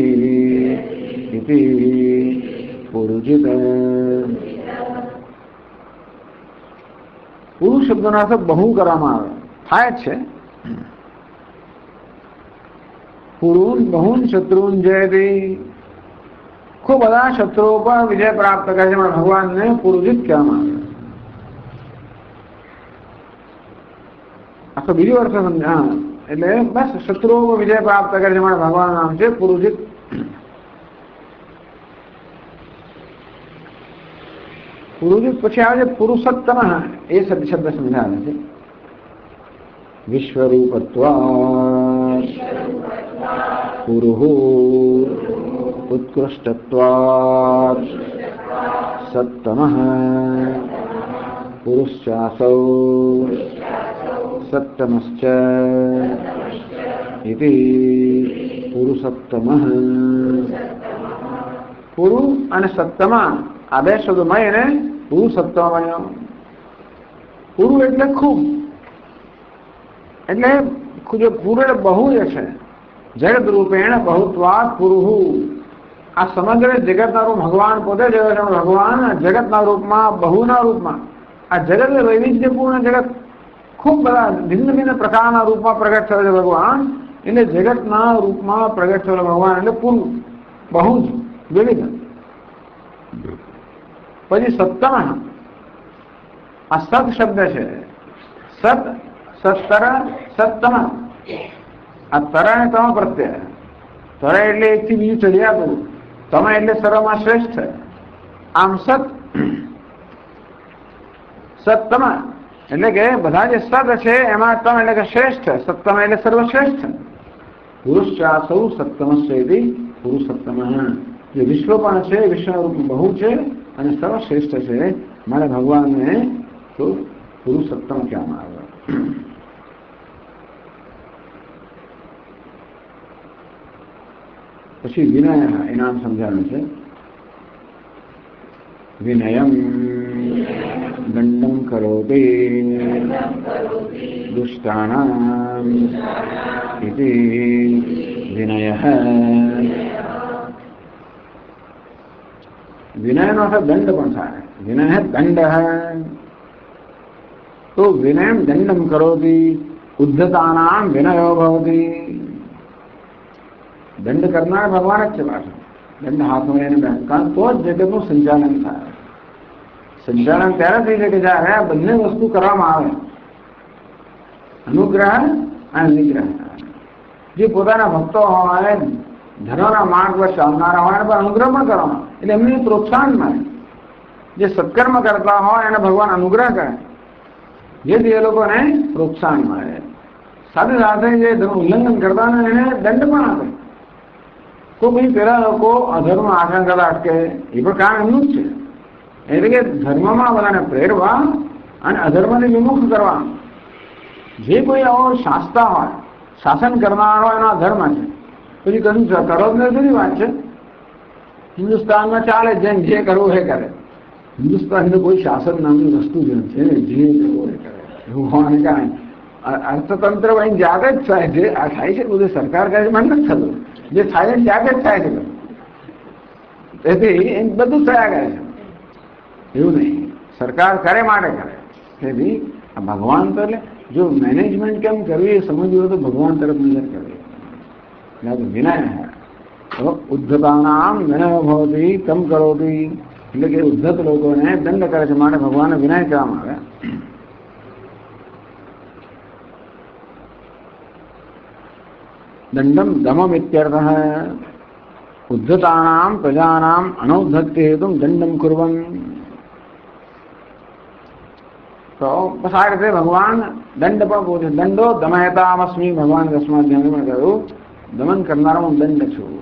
ઇતિ પુરુજિત. પુરુ શબ્દનો અર્થ બહુ કરવામાં આવે, થાય જ છે. પુરુન બહુન શત્રુન જયતી, ખૂબ બધા શત્રુઓ પર વિજય પ્રાપ્ત કરે છે. ભગવાનને પુરુજિત કહેવામાં આવે. આખો બીજો અર્થ સમજા એટલે બસ શત્રુઓ પર વિજય પ્રાપ્ત કરે છે. ભગવાન નામ છે પુરુજિત. પુરુજિત પછી આવે છે પુરુષોત્તમ. એ શબ્દ સમજાવે છે વિશ્વરૂપત્વાत् પુરુઃ ઉત્કૃષ્ટત્વાत् સત્તમઃ પુરુષાસૌ સત્તમશ્ચ ઇતિ પુરુષોત્તમઃ. પુરુ અને સત્તમા આ બે શબ્દો મળીને પુરુષોત્તમ બન્યો. પુરુ એટલે ખૂબ, એટલે જે પૂરો બહુ જે છે જગત રૂપેણ બહુત્વાદ પુરુહુ. આ સમગ્ર જગતના રૂપ ભગવાન પોતે જ ભગવાન જગતના રૂપમાં બહુના રૂપમાં. આ જગત વૈવિધ્યપૂર્ણ જગત, ખૂબ બધા ભિન્ન ભિન્ન પ્રકારના રૂપમાં પ્રગટ થયો છે ભગવાન. એટલે જગતના રૂપમાં પ્રગટ થયેલો ભગવાન એટલે પૂરું બહુ જ વિવિધ. પછી સત્તમ, આ સત શબ્દ છે. સત સત્તર સત્તમ. આ તરા ને તમ પ્રત્યય. તરા એટલે એકથી બીજું ચડિયાતું, તમે એટલે સર્વમાં શ્રેષ્ઠ. આમ સત સત્તમ એટલે કે બધા જે સત છે એમાં તમ એટલે કે શ્રેષ્ઠ, સત્તમ એટલે સર્વશ્રેષ્ઠ. પુરુષાસૌ સત્તમશ્ચેતિ પુરુષોત્તમ. જે વિશ્વ પણ છે, વિશ્વના રૂપ બહુ છે અને સર્વશ્રેષ્ઠ છે. મારા ભગવાનને તો પુરુષોત્તમ કહેવામાં આવે. પછી વિનય એ નામ સમજાવ્યું છે. વિનયમ દંડમ કરોતિ દુષ્ટાનામ ઇતિ વિનયઃ. વિનયનો અર્થ દંડ પણ થાય. વિનય દંડ. તો વિનયમ દંડમ કરોતિ ઉદ્ધતાનામ વિનયો ભવતિ. દંડ કરનાર ભગવાન જ છે પાછો. દંડ હાથમાં એને બેસતા તો જ જગતનું સંચાલન થાય. સંચાલન ત્યારે થઈ શકે જ્યારે આ બંને વસ્તુ કરવામાં આવે, અનુગ્રહ અને નિગ્રહ. જે પોતાના ભક્તો હોય, ધર્મના માર્ગ પર ચાલનારા હોય એને પર અનુગ્રહ પણ કરવાનો, એટલે એમને પ્રોત્સાહન મળે. જે સત્કર્મ કરતા હોય એને ભગવાન અનુગ્રહ કરે, જેથી એ લોકોને પ્રોત્સાહન મળે. સાથે સાથે જે ધર્મ ઉલ્લંઘન કરતા હોય એને દંડ પણ આપે. તો ભાઈ પેલા લોકો અધર્મ આચરણ કરતા અટકે, એ પણ કામ એમનું જ છે. એટલે કે ધર્મમાં બધાને પ્રેરવા અને અધર્મને વિમુખ કરવા. જે કોઈ આવો શાસ્તા હોય, શાસન કરનારો એનો ધર્મ છે. પછી કશું કરો જ જુદી વાત છે. હિન્દુસ્તાનમાં ચાલે જેમ જે કરવું એ કરે. હિન્દુસ્તાનનું કોઈ શાસન નામની વસ્તુ જ છે, જે કરવું એ કરે એવું હોવાને કારણે અર્થતંત્ર અહીં જાતે જ થાય છે. આ થાય છે બધું સરકાર કરે છે, મને નથી થતું. જે થાય છે જાતે જ થાય છે. તેથી બધું થયા કરે છે, એવું નહીં. સરકાર કરે માટે કરે. તેથી આ ભગવાન તો એટલે જો મેનેજમેન્ટ કેમ કરવી એ સમજવું હોય તો ભગવાન તરફ નજર કરવી. વિનય ઉદ્ધતાનામ વિનય ભવતી તમ કરોતી. એટલે કે ઉદ્ધત લોકોને દંડ કરે છે માટે ભગવાનને વિનય કહેવામાં આવે. દંડમ દમમ ઇત્યર્થઃ. ઉદ્ધતાનામ પ્રજાનામ અનૌદ્ધત્ય હેતુમ દંડમ કુર્વન. તો બસ આ રીતે ભગવાન દંડ પણ બોલે. દંડો દમયતામસ્મી. ભગવાન 10મા અધ્યાયમાં કહ્યું દમન કરનારો હું દંડ છું.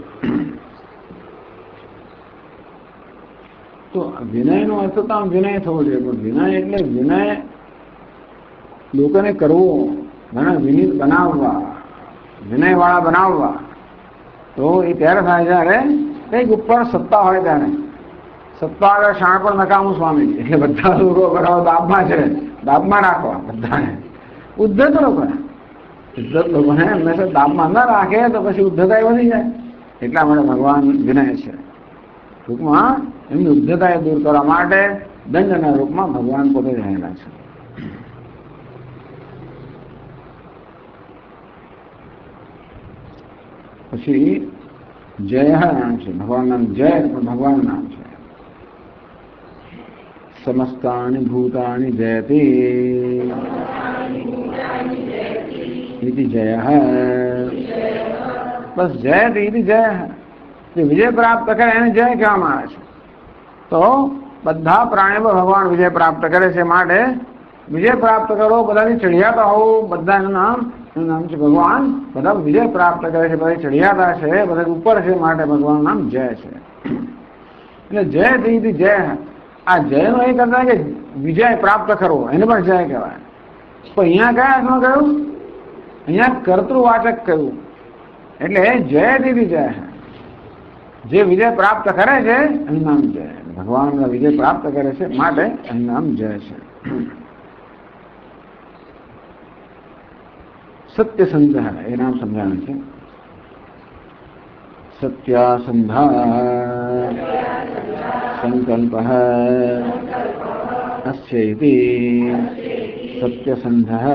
તો વિનયનો અર્થ તો આમ વિનય થવો જોઈએ, પણ વિનય એટલે વિનય લોકોને કરવો, ઘણા વિનીત બનાવવા, વિનયવાળા બનાવવા. તો એ ત્યારે થાય જ્યારે કંઈક ઉપર સત્તા હોય ત્યારે. સત્તા આગળ શાણ પણ નકામું સ્વામી. એટલે બધા લોકો બરાબર દાબમાં છે, દાબમાં રાખવા બધાને. ઉદ્ધત લોકોને હંમેશા દાબમાં ન રાખે તો પછી ઉદ્ધતા વધી જાય. એટલા માટે ભગવાન વિનય છે. ટૂંકમાં એમની ઉદ્ધતાએ દૂર કરવા માટે દંડના રૂપમાં ભગવાન પોતે રહેલા છે. પછી જય નામ છે. ભગવાન નામ જય પણ ભગવાન નામ છે. સમસ્તાની ભૂતાની જયતે ઇતિ જય. બસ જયતે ઇતિ જય. જે વિજય પ્રાપ્ત કરે એને જય કહેવામાં આવે છે. તો બધા પ્રાણીઓ ભગવાન વિજય પ્રાપ્ત કરે છે માટે વિજય પ્રાપ્ત કરો, બધાની ચડિયાતા હોવું. બધા એનું નામ છે ભગવાન. બધા વિજય પ્રાપ્ત કરે છે, બધા ચડિયાતા છે, બધા ઉપર છે માટે ભગવાન નામ જય છે. એટલે જય થી જય. આ જયનો એ કરતા કે વિજય પ્રાપ્ત કરવો એને પણ જય કહેવાય. તો અહીંયા કયા અર્થમાં કહ્યું? અહીંયા કર્તૃવાચક કહ્યું. એટલે જય થી જય. જે વિજય પ્રાપ્ત કરે છે એનું નામ જય. ભગવાન વિજય પ્રાપ્ત કરે છે માટે એનું નામ જય છે. સત્યસંધઃ એ નામ સમજાવે છે. સત્યાસંધા સંકલ્પઃ અસ્યૈતિ સત્યસંધઃ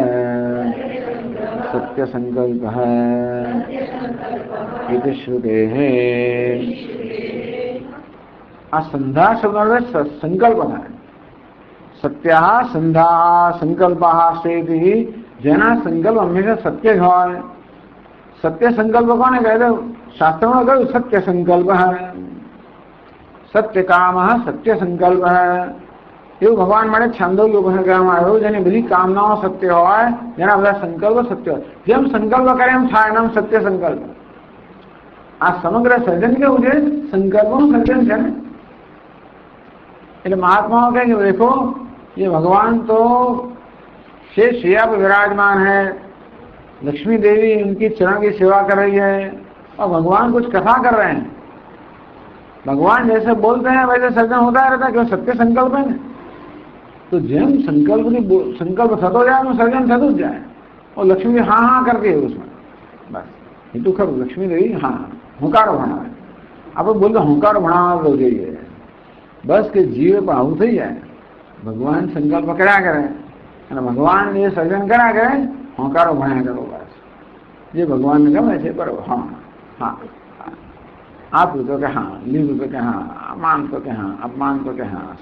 સત્યસંકલ્પઃ ઇતિ શ્રુતેઃ. આ સંધા શબ્દ સંકલ્પ થાય. સત્યા સંધા સંકલ્પઃ અસ્યૈતિ. જેના સંકલ્પ હંમેશા સત્ય જ હોય. સત્ય સંકલ્પ કોને કહે? શાસ્ત્રમાં કહ્યું સત્ય સંકલ્પ. સત્ય કામ સત્ય સંકલ્પ. એવું ભગવાન માટે છાંદોગ્ય ઉપનિષદ કહેવામાં આવ્યું. જેની બધી કામનાઓ સત્ય હોય, જેના બધા સંકલ્પ સત્ય હોય. જેમ સંકલ્પ કરે એમ થાય, નામ સત્ય સંકલ્પ. આ સમગ્ર સર્જન કેવું છે? સંકલ્પનું સર્જન છે ને. એટલે મહાત્માઓ કહે કે દેખો ये भगवान तो शेष शैया पर विराजमान है, लक्ष्मी देवी उनकी चरण की सेवा कर रही है और भगवान कुछ कथा कर रहे हैं. भगवान जैसे बोलते हैं वैसे सर्जन होता रहता है. क्यों? सत्य संकल्प है. तो जेम संकल्प थतो जाए तो सर्जन थतुं ज जाए. और लक्ष्मी हाँ हाँ करती है उसमें. बस ये तो खर लक्ष्मी देवी हाँ होंकारो भणावे. આપણે બોલતો હોંકારો ભણાવવો જોઈએ. બસ કે જીવે પણ આવું થઈ જાય. ભગવાન સંકલ્પ કર્યા કરે અને ભગવાન એ સર્જન કર્યા કરે, હોંકારો ભણ્યા કરો. બસ જે ભગવાનને ગમે છે બરોબર. હા હા આપ્યું તો કે હા, લીધું તો કે હા, માન તો કે હા, અપમાન તો કે હા,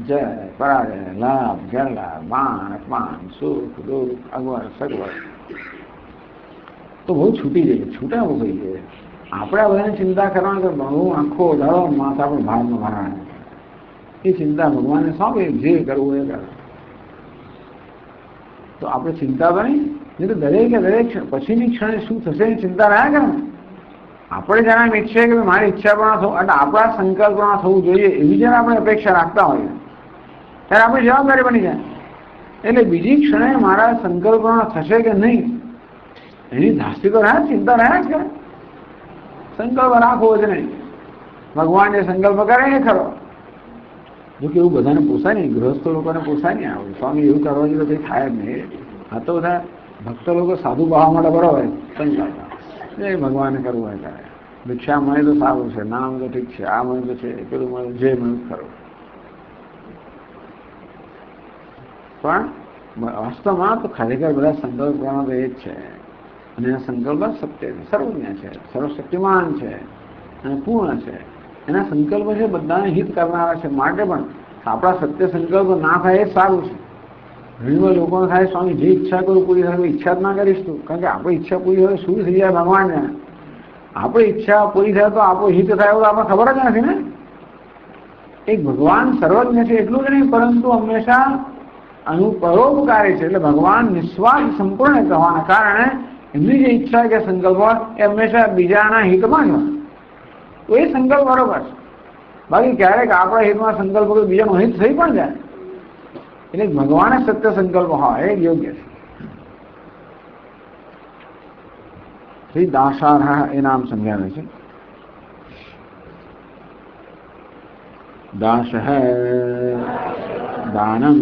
જય પરાજય, લાભ ગેરલાભ, માન અપમાન, સુખ દુઃખ, અગવડ સગવડ, તો બહુ છૂટી જઈએ, છૂટા બહુ થઈ જાય. આપણે આ બધાની ચિંતા કરવાની તો બહુ આખો દાડો માથા પર ભારમાં ભરાય. એ ચિંતા ભગવાનને સોંપી, જે કરવું એ કરે. તો આપણે ચિંતા તો નહીં તો દરેકે દરેક પછીની ક્ષણે શું થશે એ ચિંતા રહ્યા કરે. આપણે જરા એમ ઈચ્છીએ કે મારી ઈચ્છા પણ થવું એટલે આપણા સંકલ્પ પણ થવું જોઈએ એવી જયારે આપણે અપેક્ષા રાખતા હોઈએ ત્યારે આપણી જવાબદારી બની જાય. એટલે બીજી ક્ષણે મારા સંકલ્પ થશે કે નહીં એની ધાસ્તી તો રહ્યા, ચિંતા રહ્યા જ કરે. સંકલ્પ રાખવો જ નહીં. ભગવાન જે સંકલ્પ કરે એ ખરો. જો કે એવું બધાને પોસાય નહીં, ગૃહસ્થ લોકોને પોસાય નહીં. આવું સ્વામી એવું કરવા જોઈએ તો કંઈ થાય જ નહીં. આ તો બધા ભક્ત લોકો સાધુ ભાવવા માટે બરોબર સંકલ્પ એ ભગવાને કરવું હોય કરે. ભિક્ષા મળે તો સારું છે, ના મળે તો ઠીક છે, આ મળે તો છે, પેલું મળે જે મળ્યું ખરું. પણ વાસ્તવમાં તો ખરેખર બધા સંકલ્પ કરવાનો તો એ જ છે. અને એના સંકલ્પ સત્ય છે, સર્વજ્ઞ છે, સર્વશક્તિમાન છે અને પૂર્ણ છે. એના સંકલ્પ છે બધાને હિત કરનારા છે. માટે પણ આપણા સત્ય સંકલ્પ ના થાય એ સારું છે. ઘણીવાર લોકોને થાય સ્વામી જે ઈચ્છા કરું પૂરી થાય, ઈચ્છા જ ના કરીશ તું, કારણ કે આપણી ઈચ્છા પૂરી થાય શું થઈ જાય ભગવાનને. આપણી ઈચ્છા પૂરી થાય તો આપણું હિત થાય એવું આપણને ખબર જ નથી ને. એક ભગવાન સર્વજ્ઞ છે એટલું જ નહીં, પરંતુ હંમેશા પરોપકારી છે. એટલે ભગવાન નિસ્વાર્થ સંપૂર્ણ થવાના કારણે એમની જે ઈચ્છા કે સંકલ્પ એ હંમેશા બીજાના હિતમાં જ હોય. તો એ સંકલ્પ બરોબર છે. બાકી ક્યારેક આપણા હિતમાં સંકલ્પ કોઈ બીજાનું હિત થઈ પણ જાય. એટલે ભગવાને સત્ય સંકલ્પ હોય એ યોગ્ય છે. શ્રી દાસારહ એ નામ સમજાવે છે. દાસઃ દાનમ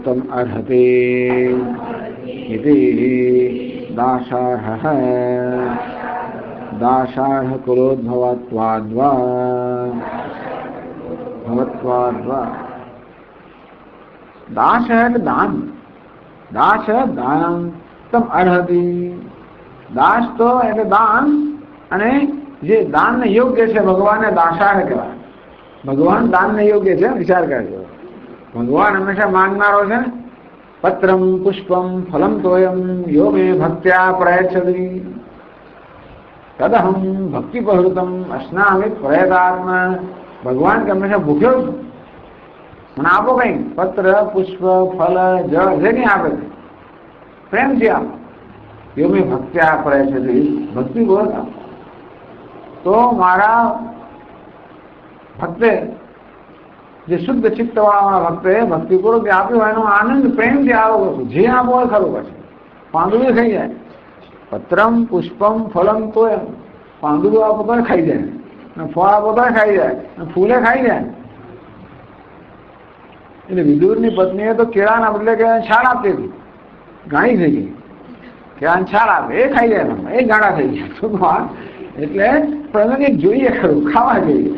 તમ અર્હતે ઇતિ દાસારહ દાસારહ કુલોદ્ભવત્વાદ્વા દાસ એટલે દાન. દાસ દાનમ તમ અર્હતિ. દાસ તો એટલે દાન, અને જે દાનને યોગ્ય છે ભગવાનને દાસાર કહેવાય. ભગવાન દાનને યોગ્ય છે. વિચાર કરજો, ભગવાન હંમેશા માંગનારો છે. પત્રમ પુષ્પમ ફલમ તોયમ યો મે ભક્ત્યા પ્રયચ્છતિ તદહમ ભક્તિ પ્રહૃતમ અસ્નામિ પ્રયતાત્મા. ભગવાન કે હંમેશા ભૂખ્યો છું, મને આપો કઈ પત્ર પુષ્પ ફલ જળ જે કઈ આપે છે પ્રેમથી આપો. યો મેં ભક્ત્યા પ્રયચ્છતિ, ભક્તિ પૂર્વક આપો. તો મારા ભક્તે જે શુદ્ધ ચિત્તવાળા ભક્તે ભક્તિપૂર્વક આપ્યું એનો આનંદ પ્રેમથી આવો છું. જે આપો હોય ખરું પછી પાંદડું ખાઈ જાય. પત્રમ પુષ્પમ ફલમ તો એમ પાંદડું આપો તો ખાઈ જાય, ફળ આપો તો ખાઈ જાય, ફૂલે ખાઈ જાય. એટલે વિદુરની પત્નીએ તો કેળાના બદલે કે છાલ આપી હતી, ગાણી થઈ ગઈ. કેળાને છાલ આપે એ ખાઈ જાય, એ ગાળા થઈ ગયા. એટલે પ્રસંગે જોઈએ ખરું, ખાવા જોઈએ.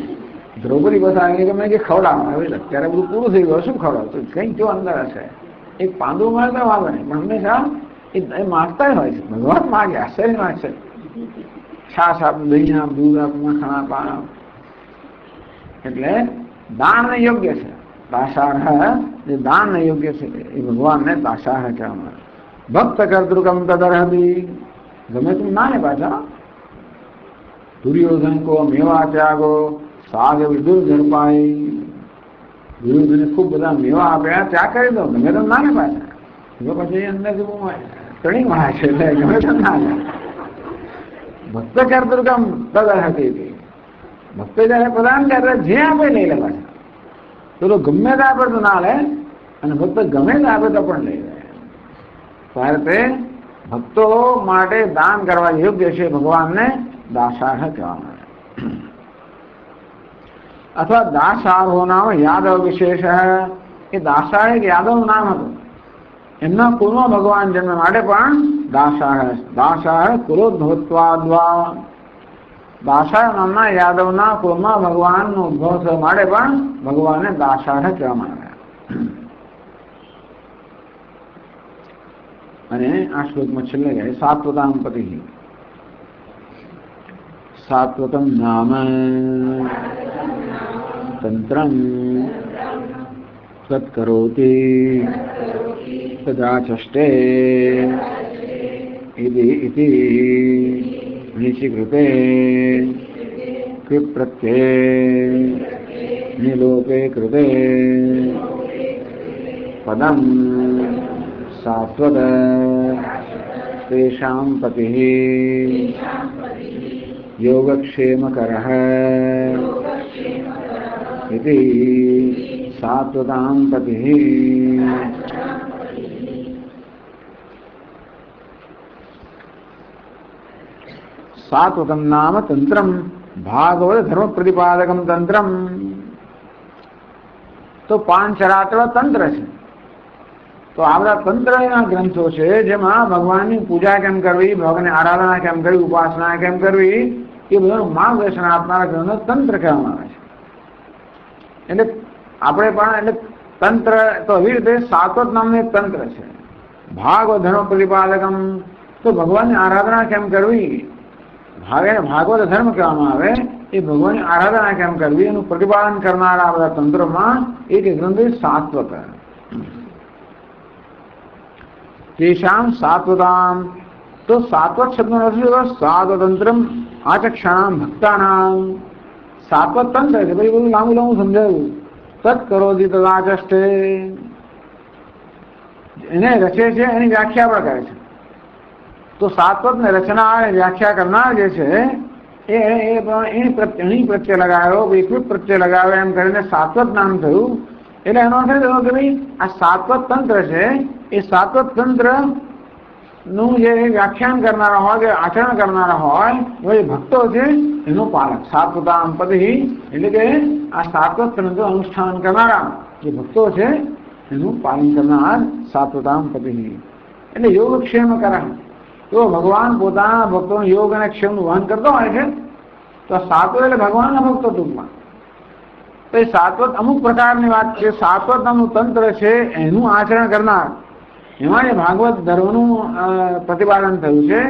દ્રૌપદી બસ મેં કે ખવડાવવા, હવે અત્યારે બધું પૂરું થઈ ગયું, શું ખવડાવ તો કંઈક જો અંદર હશે. એક પાંદડું મળે તો વાગે નહીં, પણ હંમેશા એ માગતા હોય છે. ભગવાન માગે, આશ્ચર્ય માગશે. છાશ આપ, દહીં આપ, દૂધ આપ, મખણ આપ, પાન આપ. એટલે દાન યોગ્ય છે. દાસારહ જે દાન યોગ્ય છે એ ભગવાનને દાસારહ કહેવામાં. ભક્ત કર્તૃકમ તદર્હતિ. ગમે તું ના ને પાછા. દુર્યોધન કો મેવા ત્યાગો સાગ વિદુર ઝડપાઈ. દુર્યોધને ખૂબ બધા મેવા આપ્યા, ત્યાગ કરી દો. ગમે તો ના ને પાછા. પછી અંદરથી બહુ ટણી મળે છે. એટલે ગમે તો ના લે. ભક્ત કર્તૃકમ તદર્હતિ. ભક્ત જયારે પ્રદાન કરે જે આપે લઈ લે પાછા. તો ગમે તે આપે તો ના લે, અને ભક્ત ગમે તે આપે તો પણ લઈ લે. ત્યારે તે ભક્તો માટે દાન કરવા યોગ્ય છે. ભગવાનને દાસારહ કહેવામાં આવે. અથવા દાસારહો નામ યાદવ વિશેષ. એ દાસાર એક યાદવનું નામ હતું. એમના કુળમાં ભગવાન જન્મ માટે પણ દાસાર કુલોદ્ભવત્વાદ્વા. દાસાર નામના યાદવના કુળમાં ભગવાનનો ઉદ્ભવ થવા માટે પણ ભગવાનને દાસારહ કહેવામાં આવ્યા. અને આ શ્લોકમાં છેલ્લે કહે સાત્વતામ પતિ. सात्वतं नाम तंत्रं तत्करोति तदाचष्टे इति निशिकृते कृप्रत्यये निलोपे कृते पदं सात्वत तेषां पतिः योगक्षेमकरः इति सात्वतां पतिः। सात्वतं नाम तंत्रम भागवत धर्म प्रतिपादकम तंत्रम। तो પાંચરાત્ર તંત્ર છે। તો આ બધા તંત્રના ગ્રંથો છે જેમાં ભગવાનની પૂજા કેમ કરવી, ભગવાનની આરાધના કેમ કરવી, ઉપાસના કેમ કરવી, એ બધાનું માર્ગદર્શન આપનારા ગ્રંથો તંત્ર કહેવામાં આવે છે। એટલે આપણે પણ એટલે તંત્ર તો એવી રીતે સાત્વત નામનું એક તંત્ર છે। ભાગવત ધર્મ પ્રતિપાદકમ, તો ભગવાનની આરાધના કેમ કરવી, ભાગવત ધર્મ કહેવામાં આવે એ ભગવાનની આરાધના કેમ કરવી એનું પ્રતિપાદન કરનારા બધા તંત્રોમાં એક ગ્રંથ સાત્વત। तेषां सात्वतां, तो सात्वत शब्दનો અર્થ છે સાત્વતંત્રમ આચક્ષાણામ ભક્તાનામ। સાત્વત તંત્ર છે, પછી બધું લાંબુ લાંબુ સમજાવ્યું। તત્કરોતિ તદાચષ્ટે, એને રચે છે એની વ્યાખ્યા પણ કરે છે। તો સાત્વતને રચના અને વ્યાખ્યા કરનાર જે છે એની પ્રત્યે લગાવ્યો, વિકૃત પ્રત્યે લગાવ્યો, એમ કરીને સાત્વત નામ થયું। એટલે એનો અર્થ થયો કે ભાઈ આ સાત્વત તંત્ર છે એ સાત્વત તંત્ર નું જે વ્યાખ્યાન કરનારા હોય કે આચરણ કરનારા હોય એ ભક્તો છે એનો પાલક। સાત્વતામ પતિ, એટલે કે આ સાત્વત તંત્ર અનુષ્ઠાન કરનારા જે ભક્તો છે એનું પાલન કરનાર સાત્વતામ પતિ। એટલે યોગક્ષેમ કરે, તો ભગવાન પોતાના ભક્તોનું યોગ અને ક્ષેમનું વહન કરતો હોય છે। તો સાત્વત એટલે ભગવાનના ભક્તો ટૂંકમાં। તો એ સાત્વત અમુક પ્રકારની વાત છે। સાત્વત નામનું તંત્ર છે એનું આચરણ કરનાર, એમાં જે ભાગવત ધર્મનું પ્રતિપાદન થયું છે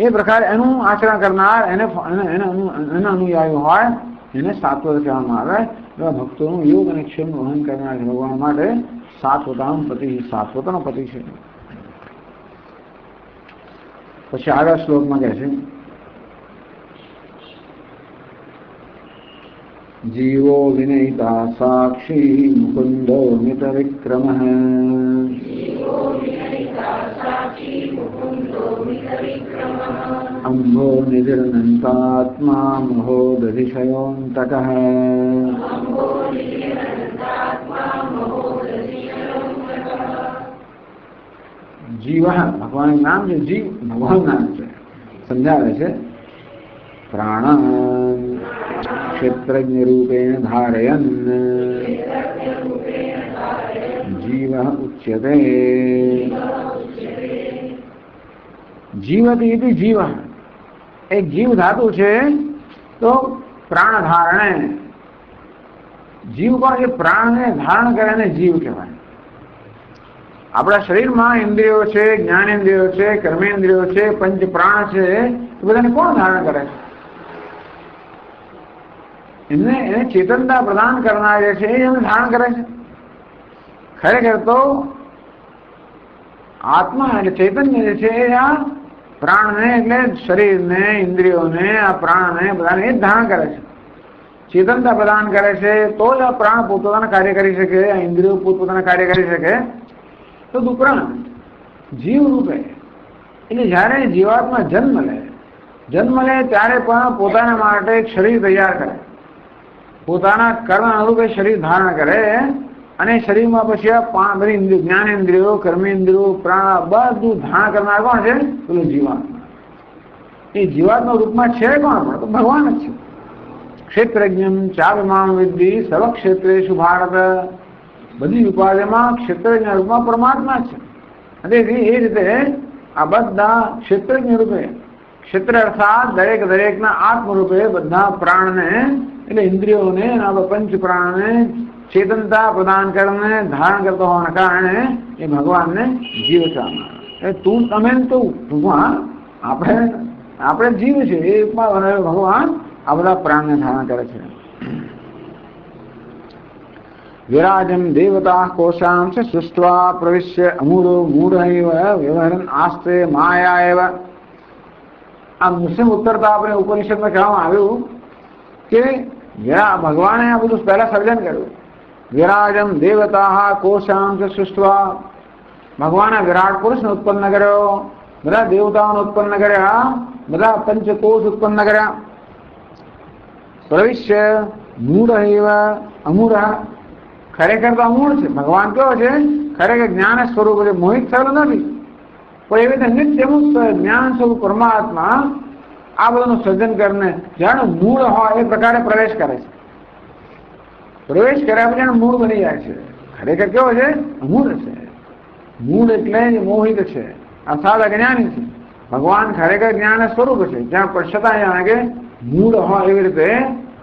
એ પ્રકારે એનું આચરણ કરનાર, એના અનુયાયી હોય એને સાત્વત કહેવામાં આવે। એવા ભક્તોનું યોગ અને ક્ષેમનું વહન કરનાર ભગવાન માટે સાત્વતામ પતિ, સાત્વતનો પતિ છે। પછી આગળ શ્લોકમાં કહે છે जीवो विनयिता साक्षी मुकुंदो मित विक्रमः अम्भो निधिर्नन्तात्मा महोदधिशयोऽन्तकः। जीव भगवान नाम जो जीव भगवान नाम છે સમજાવે છે। प्राण क्षेत्रज्ञ रूपेण धारयन् जीवः उच्यते। जीवति इति जीवः, एक जीव धातु છે તો પ્રાણ ધારણે, જીવ કોણ છે? પ્રાણને ધારણ કરે ને જીવ કહેવાય। આપણા શરીરમાં ઇન્દ્રિયો છે, જ્ઞાનેન્દ્રિયો છે, કર્મેન્દ્રિયો છે, પંચ પ્રાણ છે, એ બધાને કોણ ધારણ કરે છે? એને ચેતનતા પ્રદાન કરનાર જે છે એને ધારણ કરે છે। ખરેખર તો આત્મા એટલે ચૈતન્ય જે છે એ આ પ્રાણને એટલે શરીરને, ઇન્દ્રિયોને, આ પ્રાણને બધાને એ જ ધારણ કરે છે। ચેતનતા પ્રદાન કરે છે તો જ આ પ્રાણ પોતાના કાર્ય કરી શકે, આ ઇન્દ્રિયો પોતાના કાર્ય કરી શકે। તો ઉપરાંત જીવ રૂપે એટલે જ્યારે જીવાત્મા જન્મ લે ત્યારે પણ પોતાના માટે એક શરીર તૈયાર કરે, પોતાના કર્મ અનુરૂપે શરીર ધારણ કરે અને શરીરમાં પછી આ બધી જ્ઞાનેન્દ્રિયો, કર્મેન્દ્રિયો, પ્રાણ બધું ધારણ કરનાર કોણ છે? પેલું જીવાત્મા। એ જીવાત્મા રૂપમાં છે કોણ? પણ તો ભગવાન જ છે। ક્ષેત્રજ્ઞમ ચાવિમામ વિદ્ધિ સર્વક્ષેત્રેષુ ભારત, બધી ઉપાધિમાં ક્ષેત્રજ્ઞ રૂપમાં પરમાત્મા છે। અને એ રીતે આ બધા ક્ષેત્રજ્ઞ રૂપે, ક્ષેત્ર અર્થાત દરેકના આત્મ રૂપે બધા પ્રાણને એટલે ઇન્દ્રિયોને પંચ પ્રાણને ચેતનતા પ્રદાન કરીને ધારણ કરતો હોવાના કારણે એ ભગવાનને જીવ કહેવામાં આવે। તું તમે તો ટૂંકમાં આપણે આપણે જીવ છે એ રૂપમાં ભગવાન આ બધા પ્રાણને ધારણ કરે છે. વિરાજન દેવતા કોશાંશ સૃષ્ટવા પ્રવિશ્ય અમૂરો મૂઢૈવ વ્યવહરન આસ્તે માયા એવ. આ મુસ્લિમ ઉત્તરતા આપણે ઉપનિષદમાં કહેવામાં આવ્યું કે ભગવાને આ બધું પહેલા સર્જન કર્યું. વિરાજન દેવતા કોશાંશ સૃષ્ટવા, ભગવાને વિરાટ પુરુષને ઉત્પન્ન કર્યો, બધા દેવતાઓને ઉત્પન્ન કર્યા, બધા પંચકોશ ઉત્પન્ન કર્યા. પ્રવિશ્ય મૂઢૈવ અમૂઢ, ખરેખર તો અમૂળ છે. ભગવાન કેવો છે? ખરેખર જ્ઞાન સ્વરૂપ છે, મોહિત થયેલો નથી. પણ એવી રીતે નિત્યમુક્ત જ્ઞાન સ્વરૂપ પરમાત્મા આ બધાનું સર્જન કરીને જાણે મૂળ હોય એ પ્રકારે પ્રવેશ કરે છે. પ્રવેશ કર્યા પછી મૂળ બની જાય છે. ખરેખર કેવો છે? અમૂળ છે. મૂળ એટલે મોહિત છે, અર્થાત અજ્ઞાની છે. ભગવાન ખરેખર જ્ઞાન સ્વરૂપ છે, જ્યાં છતાં જાણે કે મૂળ હોય એવી રીતે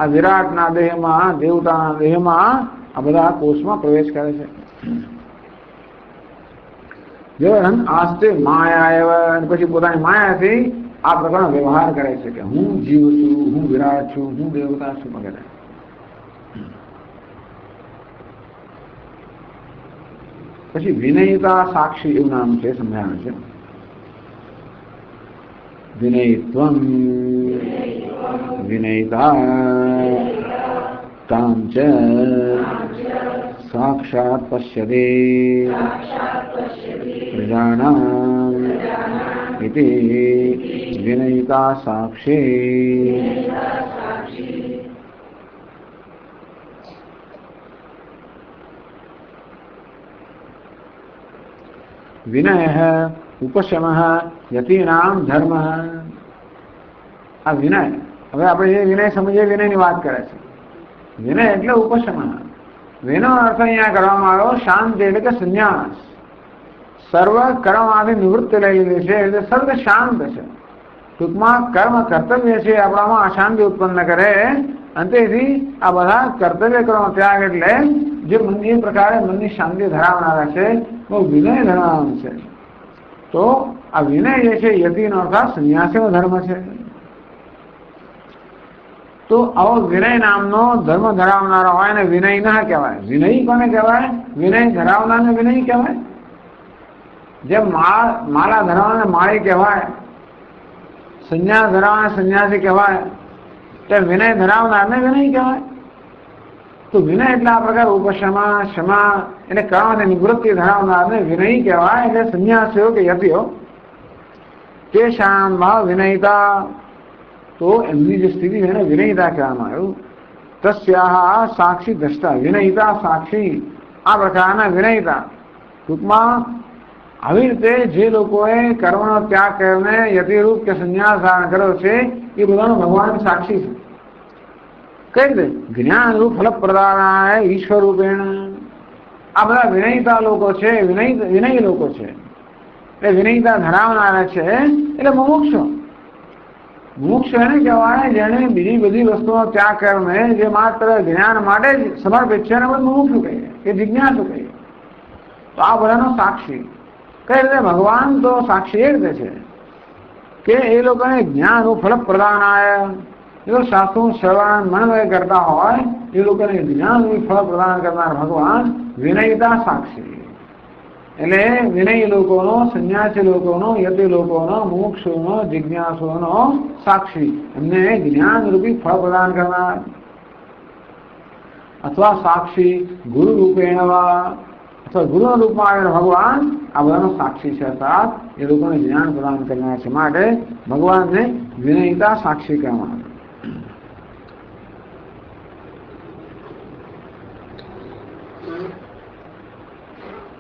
આ વિરાટના દેહમાં, દેવતાના દેહમાં આ બધા કોષમાં પ્રવેશ કરે છે. આસ્તે માયા પછી પોતાની માયાથી આ પ્રકારનો વ્યવહાર કરે છે કે હું જીવ છું, હું વિરાટ છું, હું દેવતા છું વગેરે. પછી વિનયતા સાક્ષી એવું નામ છે, સમજાવે છે. વિનયત્વમ વિનયતા તામ ચ સાક્ષાત પશ્યતે પ્રજાનામ ઇતિ વિનયતા સાક્ષી. વિનય ઉપશમ યતિનામ ધર્મ. આ વિનય, હવે આપણે જે વિનય સમજીએ વિનયની વાત કરે છે. વિનય એટલે ઉપશમ. વિનો અર્થ અહીંયા કરવામાં આવ્યો શાંતિ એટલે કે સંન્યાસ. સર્વ કર્મમાંથી નિવૃત્તિ લઈ લીધી છે એટલે સર્વ શાંત છે. ટૂંકમાં કર્મ કર્તવ્ય છે આપણામાં અશાંતિ ઉત્પન્ન કરે, અંતેથી આ બધા કર્તવ્ય કર્મ ત્યાગ એટલે જે મનની પ્રકારે મનની શાંતિ ધરાવનારા છે બહુ વિનય ધરાવવાનું છે. તો આ વિનય જે છે યતિનો અર્થાત સંન્યાસીનો ધર્મ છે. તો આવો વિનય નામનો ધર્મ ધરાવનારો હોય ને વિનય ના કહેવાય. વિનય કોને કહેવાય? વિનય ધરાવનારને વિનય કહેવાય. જેમ માળા ધરાવનારને માળી કહેવાય, સંન્યાસ ધરાવનાર સંન્યાસી કહેવાય, ત્યારે વિનય ધરાવનારને વિનય કહેવાય. તો વિનય એટલે આ પ્રકાર ઉપશમા ક્ષમા એટલે કર્મની નિવૃત્તિ ધરાવનારને વિનય કહેવાય. એટલે સંન્યાસીઓ કે યતિઓ તે શામ ભાવ વિનયતા, તો એમની જે સ્થિતિ છે એને વિનયતા કહેવામાં આવ્યું. તસ્યા સાક્ષી દ્રષ્ટા વિનયતા સાક્ષી, આ પ્રકારના વિનયતા. ટૂંકમાં આવી રીતે જે લોકોએ કર્મનો ત્યાગ કરીને યતિરૂપ કે સંન્યાસ ધારણ કર્યો છે એ બધાનો ભગવાન સાક્ષી છે. કઈ રીતે? જ્ઞાન રૂપ ફલ પ્રદાનાય ઈશ્વર રૂપેણ. આ બધા વિનયતા લોકો છે, વિનય લોકો છે. એટલે વિનયતા ધરાવનારા છે એટલે મુમુક્ષુ. મુમુક્ષુ એને કહેવાય જેને બીજી બધી વસ્તુનો ત્યાગ કરીને જે માત્ર જ્ઞાન માટે જ સમર્પિત છે એને બધું મુમુક્ષુ કહીએ કે જિજ્ઞાસુ કહીએ. તો આ બધાનો સાક્ષી. કઈ રીતે? ભગવાન તો સાક્ષી એ રીતે છે કે એ લોકોને જ્ઞાન ફલ પ્રદાનાય, જો શાસ્ત્રોનું શ્રવણ મનવય કરતા હોય એ લોકોને જ્ઞાન ફળ પ્રદાન કરનાર ભગવાન વિનયતા સાક્ષી. એટલે વિનય લોકોનો, સંન્યાસી લોકોનો, યતિ લોકોનો, મુમુક્ષુનો, જિજ્ઞાસુનો સાક્ષી, એમને જ્ઞાન રૂપી ફળ પ્રદાન કરનાર. અથવા સાક્ષી ગુરુ રૂપેણ અથવા ગુરુના રૂપમાં આવેલો ભગવાન આ બધાનો સાક્ષી છે, અર્થાત એ લોકોને જ્ઞાન પ્રદાન કરનાર છે. માટે ભગવાનને વિનયતા સાક્ષી કહેવામાં આવે.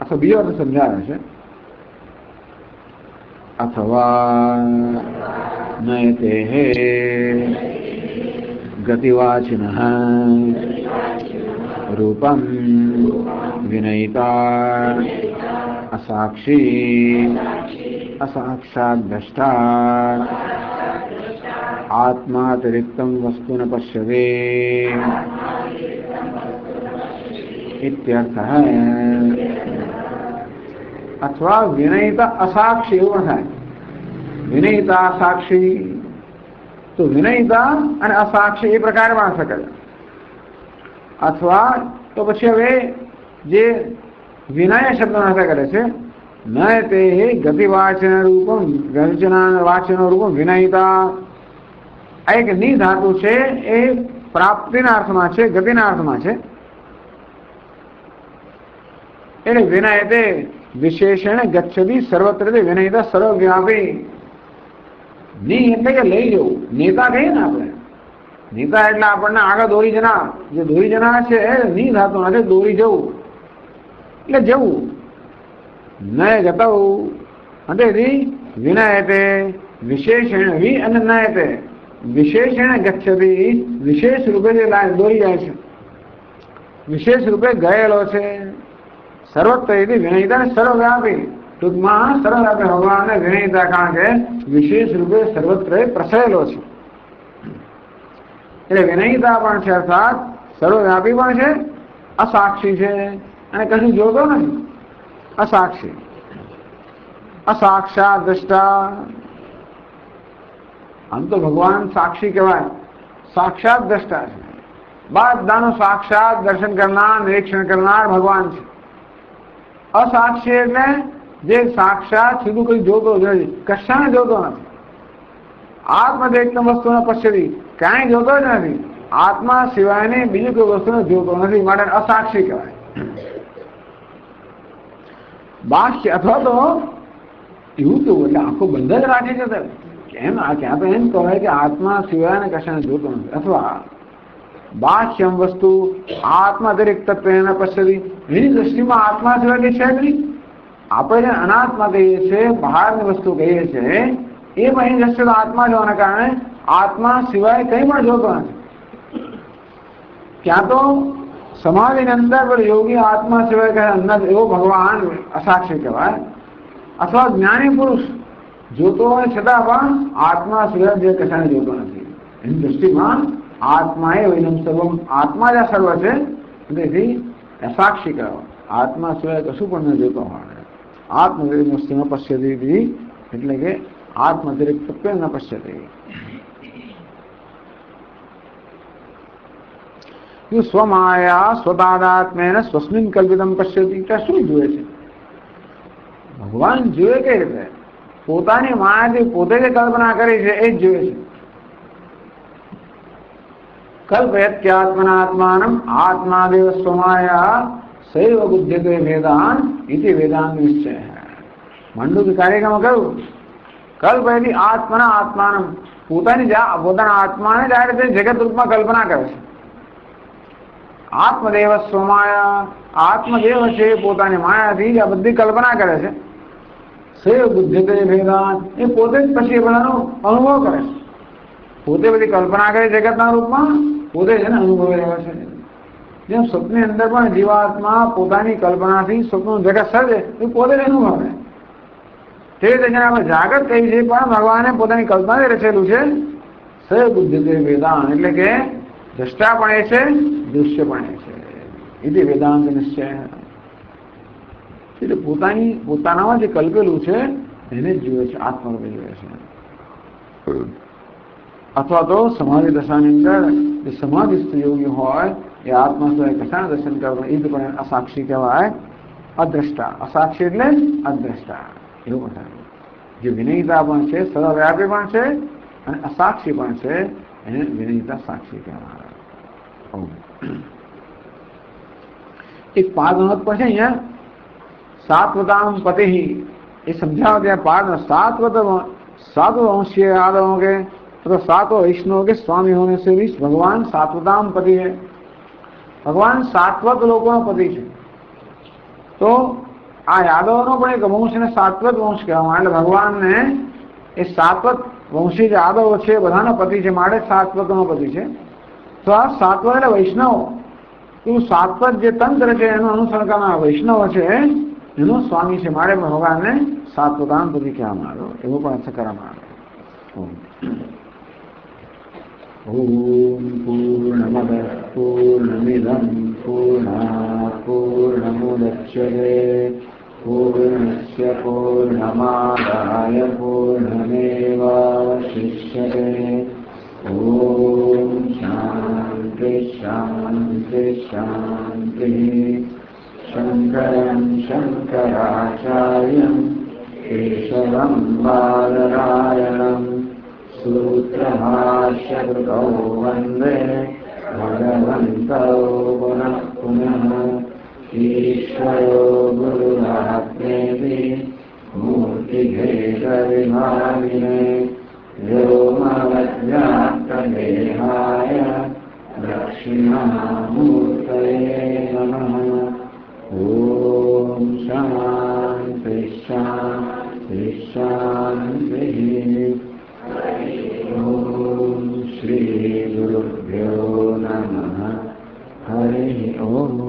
અથવા બીજો અર્થ સમજાવે છે. અથવા નયતે ગતિવાચિન રૂપમ વિનયતા અસાક્ષી અસાક્ષાત દ્રષ્ટા આત્માતિરિક્તમ વસ્તુ ન પશ્યતે ઇત્યર્થઃ. અથવા વિનયતા અસાક્ષી એવું થાય. વિનયતા સાક્ષી તો વિનયિતા અને અસાક્ષી એ પ્રકારે પણ શકે છે. અથવા તો પછી હવે જે વિનય શબ્દ અર્થ કરે છે નય તે ગતિવાચન રૂપમ વાચન રૂપમ વિનયિતા. આ એક ની ધાતુ છે એ પ્રાપ્તિના અર્થમાં છે, ગતિના અર્થમાં છે. એટલે વિનય તે વિશેષણ ગચ્છતિ સર્વત્ર વિનયિતા સર્વવ્યાપી. ની એટલે કે લઈ જવું. નેતા કહીએ ને આપણે, નેતા એટલે આપણને આગળ દોરી જનાર. જે દોરી જનાર છે ની ધાતુ નથી, દોરી જવું એટલે જવું. નય ગતવું એટલે વિનય તે વિશેષણ વિ અને નય તે વિશેષણ ગચ્છતિ, વિશેષ રૂપે જે દોરી જાય છે, વિશેષ રૂપે ગયેલો છે. સર્વત્ર વિનયિતા સર્વવ્યાપી. ટૂંકમાં સર્વવ્યાપી ભગવાનને વિનયિતા કારણ કે વિશેષ રૂપે સર્વત્ર પ્રસરેલો છે. એટલે વિનયિતા પણ છે, અર્થાત સર્વવ્યાપી પણ છે, અસાક્ષી છે અને કશું જોતો નથી. અસાક્ષી, અસાક્ષાત દ્રષ્ટા. આમ તો ભગવાન સાક્ષી કહેવાય, સાક્ષાત દ્રષ્ટા છે. બધાનું સાક્ષાત દર્શન કરનાર, નિરીક્ષણ કરનાર ભગવાન છે. અસાક્ષી એટલે જે સાક્ષાત સીધું કઈ જોતો નથી, કશાને જોતો નથી. આત્મદેક્તમ વસ્તુને પશ્યતિ, કાંઈ જોતો જ નથી. આત્મા સિવાયની બીજી કોઈ વસ્તુને જોતો નથી, માટે અસાક્ષી કહેવાય. બાહ્ય અથવા તો એવું તો એટલે આખો બંધ જ રાખે છે. કેમ ક્યાં તો એમ કહેવાય કે આત્મા સિવાયને કશાને જોતો નથી. અથવા બાહ્યમ વસ્તુ આત્મા દરેક તત્વ એના પશ્યતિ, એની દ્રષ્ટિમાં આત્મા સિવાય કઈ છે જ નહીં. આપણે જે અનાત્મા કહીએ છીએ, બહારની વસ્તુ કહીએ છીએ, એ એની દ્રષ્ટિમાં આત્મા જોવાના કારણે આત્મા સિવાય કંઈ પણ જોતો નથી. ક્યાં તો સમાધિની અંદર યોગી આત્મા સિવાય અંદર એવો ભગવાન અસાક્ષી કહેવાય. અથવા જ્ઞાની પુરુષ જોતો હોય છતાં પણ આત્મા સિવાય જે કશાને જોતો નથી. એની દ્રષ્ટિમાં આત્મા એ વૈનમ સર્વમ, આત્મા જ સર્વ છે. તેથી અસાક્ષી કહેવાય. આત્મા સિવાય કશું પણ ન જોતો હોય. આત્મદરેક વસ્તુ ન પશ્યતિ એટલે કે આત્મદરેક તત્વ ન પશ્યતિ. સ્વમાયા સ્વતાદાત્મેન સ્વસ્મિન કલ્પિતમ પશ્યતિ. શું જુએ છે ભગવાન? જુએ કઈ રીતે? પોતાની માયાથી પોતે જે કલ્પના કરી છે એ જ જુએ છે. કલ્પયત્યાત્મનાત્માનમ આત્માદેવ સ્વમાયા સૈવ બુદ્ધ્યતે વેદાન ઇતિ વેદાંત નિશ્ચય. મંડુક કાર્યક્રમ કહ્યું કલ્પયતિ આત્મના આત્માનમ, પોતાના આત્માને જ આ રીતે જગત રૂપમાં કલ્પના કરે છે. આત્મદેવ સ્વમાયા, આત્મદેવ છે પોતાની માયાથી જ આ બધી કલ્પના કરે છે. સૈવ બુદ્ધ્યતે વેદાન, એ પોતે જ પછી બધાનો અનુભવ કરે છે. પોતે બધી કલ્પના કરે જગતના રૂપમાં, પોતે છે ને અનુભવી રહ્યો છે. જેમ સ્વપ્નની અંદર પણ જીવાત્મા પોતાની કલ્પનાથી સ્વપ્નનું જગત સર્જે એ પોતે જ અનુભવે. તે રીતે જેને આપણે જાગૃત કહી છે પણ ભગવાને પોતાની કલ્પનાથી રચેલું છે. સૈવ બુદ્ધ્યતે વેદાન એટલે કે દ્રષ્ટા પણ એ છે, દૃશ્ય પણ એ છે. એટલે વેદાંત નિશ્ચય. એટલે પોતાનામાં જે કલ્પેલું છે એને જ જુએ છે, આત્મરૂપે જુએ છે. અથવા તો સમાધિ દશાની અંદર જે સમાધિસ્થ યોગી હોય એ આત્મા સિવાય કશાને દર્શન કરવાનું, એ પણ અસાક્ષી કહેવાય, અદ્રષ્ટા. અસાક્ષી એટલે અદ્રષ્ટા એવું બતાવ્યું. જે વિનયિતા પણ છે, સર્વવ્યાપી પણ છે અને અસાક્ષી પણ છે, એને વિનયિતા સાક્ષી કહેવાય. એક પાદ નોંધ પર છે અહીંયા सात्वताम पति ही, ये समझाओ गया पाद में सात्व वंशीय यादवों के तो सातों वैष्णव के स्वामी होने से भी भगवान सात्वताम पति है. भगवान सात्वत लोगों पति है. तो आ यादवों पण एक वंश ने सात्वत वंश कहेवाय. એટલે ભગવાનને એ સાત્વત વંશી જે યાદવો છે બધાનો પતિ છે, માટે સાત્વતનો પતિ છે. તો આ સાત્વત એટલે વૈષ્ણવ. તો સાત્વત જે તંત્ર છે એનું અનુસરણ કરનાર વૈષ્ણવ છે એનો સ્વામી છે, મારે ભગવાનને સાત્વતામ પતિ કહેવામાં આવ્યો. એવો પણ અર્થ કરવામાં આવ્યો. ઓમ પૂર્ણમદ પૂર્ણમિદં પૂર્ણાત પૂર્ણમુદચ્યતે પૂર્ણસ્ય પૂર્ણમાદાય પૂર્ણમેવાવશિષ્યતે शांति शांति शांति। शंकरं शंकराचार्यं केशवं बादरायणं सूत्रभाष्यकृतौ वन्दे भगवन्तौ पुनः पुनः। ईश्वरो गुरुरात्मेति मूर्तिभेदविभागिने व्योमवद्व्याप्तदेहाय दक्षिणामूर्तये नमः। ॐ शान्ति शान्ति शान्तिः। ॐ श्रीगुरुभ्यो नमः। हरिः ओम्।